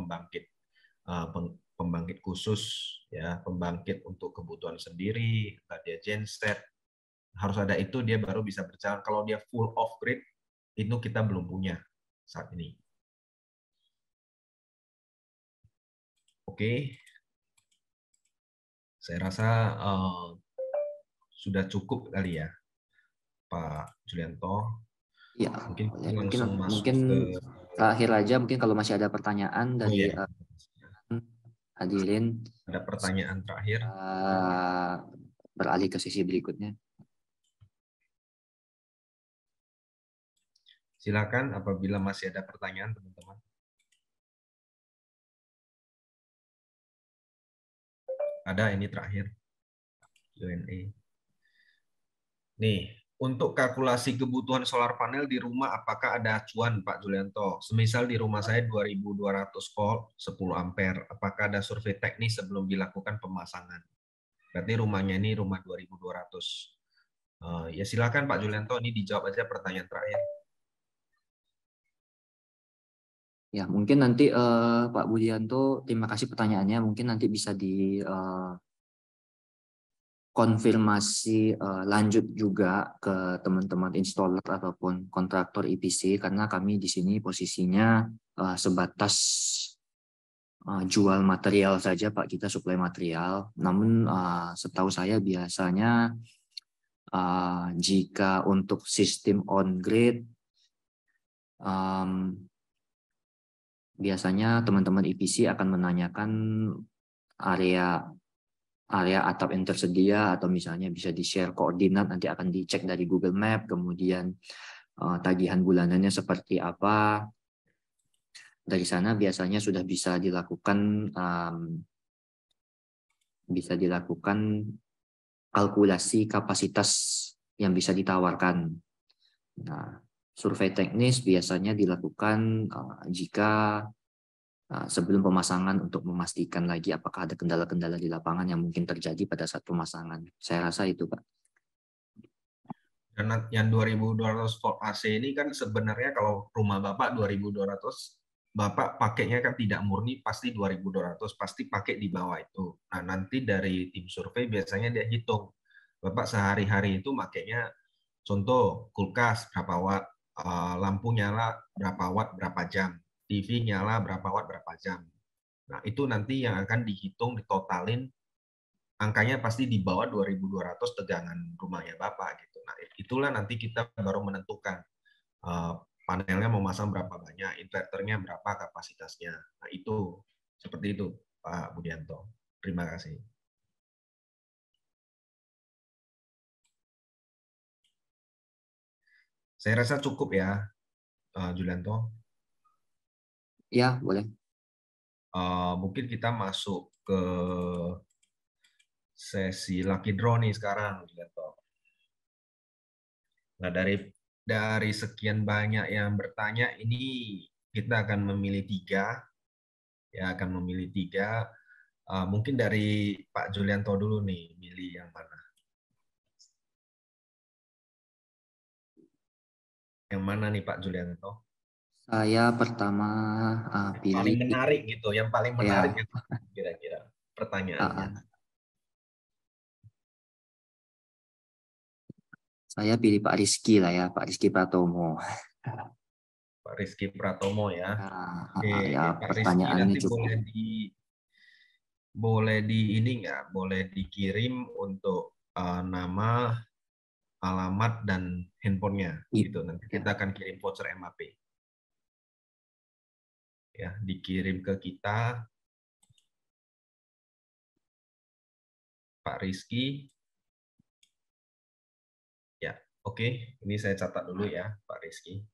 pembangkit khusus ya, pembangkit untuk kebutuhan sendiri, entah dia genset, harus ada itu dia baru bisa berjalan. Kalau dia full off grid itu kita belum punya saat ini. Oke, saya rasa sudah cukup kali ya, Pak Julianto. Ya, Mungkin mungkin langsung masuk mungkin ke terakhir aja, mungkin kalau masih ada pertanyaan oh dari ya, hadirin, ada pertanyaan terakhir. beralih ke sesi berikutnya. Silakan apabila masih ada pertanyaan teman-teman. Ada ini terakhir Q&A. Nih, untuk kalkulasi kebutuhan solar panel di rumah apakah ada acuan Pak Julianto? Semisal di rumah saya 2200 volt 10 ampere, apakah ada survei teknis sebelum dilakukan pemasangan? Berarti rumahnya ini rumah 2200. Ya silakan Pak Julianto, ini dijawab aja pertanyaan terakhir. Ya, mungkin nanti Pak Budianto, terima kasih pertanyaannya. Mungkin nanti bisa konfirmasi lanjut juga ke teman-teman installer ataupun kontraktor EPC karena kami di sini posisinya sebatas jual material saja Pak, kita suplai material. Namun setahu saya biasanya jika untuk sistem on grid biasanya teman-teman EPC akan menanyakan area atap yang tersedia atau misalnya bisa di-share koordinat, nanti akan dicek dari Google Map, kemudian tagihan bulanannya seperti apa. Dari sana biasanya sudah bisa dilakukan kalkulasi kapasitas yang bisa ditawarkan. Nah, survei teknis biasanya dilakukan jika sebelum pemasangan untuk memastikan lagi apakah ada kendala-kendala di lapangan yang mungkin terjadi pada saat pemasangan. Saya rasa itu, Pak. Dan yang 2200 volt AC ini kan sebenarnya kalau rumah Bapak 2200, Bapak pakainya kan tidak murni pasti 2200, pasti pakai di bawah itu. Nah, nanti dari tim survei biasanya dia hitung. Bapak sehari-hari itu makainya contoh kulkas berapa watt, lampu nyala berapa watt berapa jam, TV nyala berapa watt berapa jam. Nah, itu nanti yang akan dihitung, ditotalin, angkanya pasti di bawah 2200 tegangan rumahnya Bapak gitu. Nah, itulah nanti kita baru menentukan panelnya mau masang berapa banyak, inverternya berapa kapasitasnya. Nah, itu. Seperti itu, Pak Budianto. Terima kasih. Saya rasa cukup ya, Julianto. Ya, boleh. Mungkin kita masuk ke sesi lucky draw nih sekarang, Julianto. Nah, dari sekian banyak yang bertanya ini kita akan memilih 3, ya akan memilih 3. Mungkin dari Pak Julianto dulu nih, milih yang mana? Yang mana nih Pak Julianto? Saya pertama Paling pilih menarik gitu, yang paling menarik ya. itu kira-kira pertanyaannya. uh, saya pilih Pak Rizky lah ya, Pak Rizky Pratomo. Pak Rizky Pratomo ya. Ya, Oke, ya Pak Rizky pertanyaannya nanti cukup. boleh di ini nggak? Boleh dikirim untuk nama, alamat dan handphonenya gitu. Nanti Ya, kita akan kirim voucher MAP. Ya, dikirim ke kita Pak Rizky. Ya, oke. Ini saya catat dulu ya, Pak Rizky.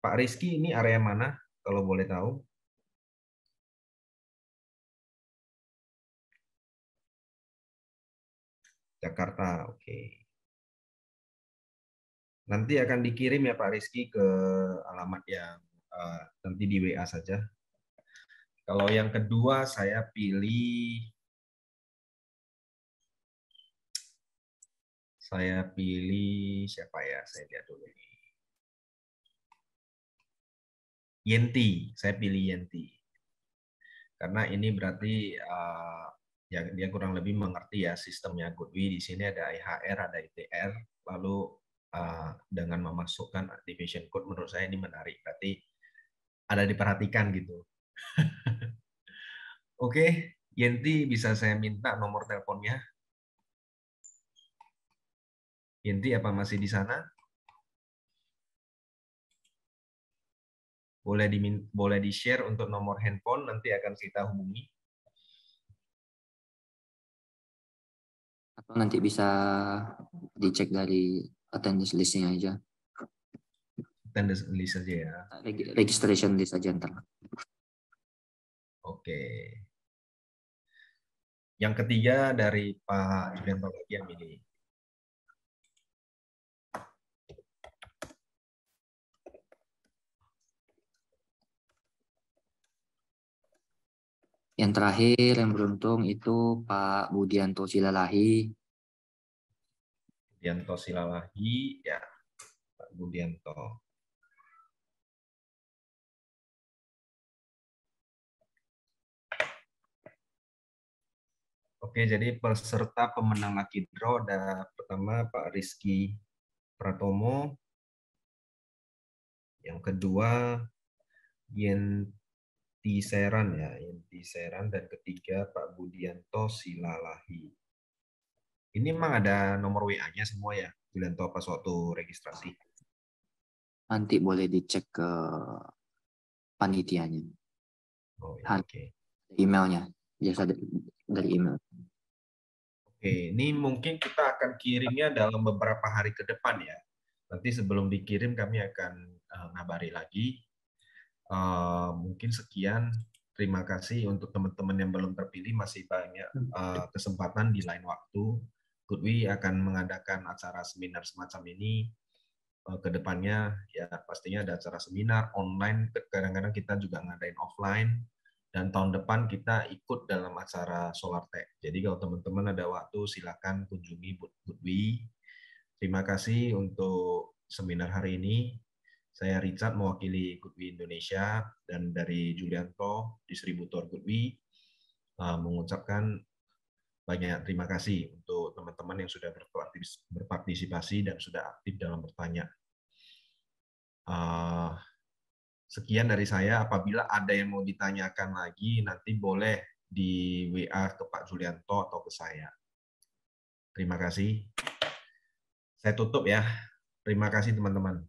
Pak Rizky ini area mana kalau boleh tahu? Jakarta, oke. Nanti akan dikirim ya Pak Rizky ke alamat yang nanti di WA saja. Kalau yang kedua saya pilih siapa ya? Saya lihat dulu nih. Yenti, saya pilih Yenti. Karena ini berarti ya dia kurang lebih mengerti ya sistemnya Goodwe. Di sini ada IHR, ada ITR, lalu dengan memasukkan activation code menurut saya ini menarik. Berarti ada diperhatikan gitu. Oke, Yenti bisa saya minta nomor teleponnya? Yenti apa masih di sana? Boleh di-share untuk nomor handphone, nanti akan kita hubungi. atau nanti bisa dicek dari attendance list-nya aja. Attendance list saja ya. Registration list aja ntar. Oke. Yang ketiga dari Pak Julianto lagi yang ini. Yang terakhir yang beruntung itu Pak Budianto Silalahi. Budianto Silalahi, ya Pak Budianto. Oke, jadi peserta pemenang Lucky Draw ada pertama Pak Rizky Pratomo, yang kedua Yenti Seran ya, Yenti Seran, dan ketiga Pak Budianto Silalahi. Ini memang ada nomor WA-nya semua ya, Budianto pas waktu registrasi. Nanti boleh dicek ke panitianya. Oh ya, oke. Emailnya, biasa dari email. Oke, ini mungkin kita akan kirimnya dalam beberapa hari ke depan ya. Nanti sebelum dikirim kami akan ngabari lagi. Mungkin sekian. Terima kasih untuk teman-teman yang belum terpilih. Masih banyak kesempatan di lain waktu. Goodwe akan mengadakan acara seminar semacam ini ke depannya. Ya pastinya ada acara seminar online. Kadang-kadang kita juga ngadain offline. Dan tahun depan kita ikut dalam acara Solar Tech. Jadi kalau teman-teman ada waktu, silakan kunjungi Goodwe. Terima kasih untuk seminar hari ini. Saya Richard mewakili Goodwe Indonesia dan dari Julianto, distributor Goodwe, mengucapkan banyak terima kasih untuk teman-teman yang sudah berpartisipasi dan sudah aktif dalam bertanya. Sekian dari saya. Apabila ada yang mau ditanyakan lagi, nanti boleh di WA ke Pak Julianto atau ke saya. Terima kasih. Saya tutup ya. Terima kasih teman-teman.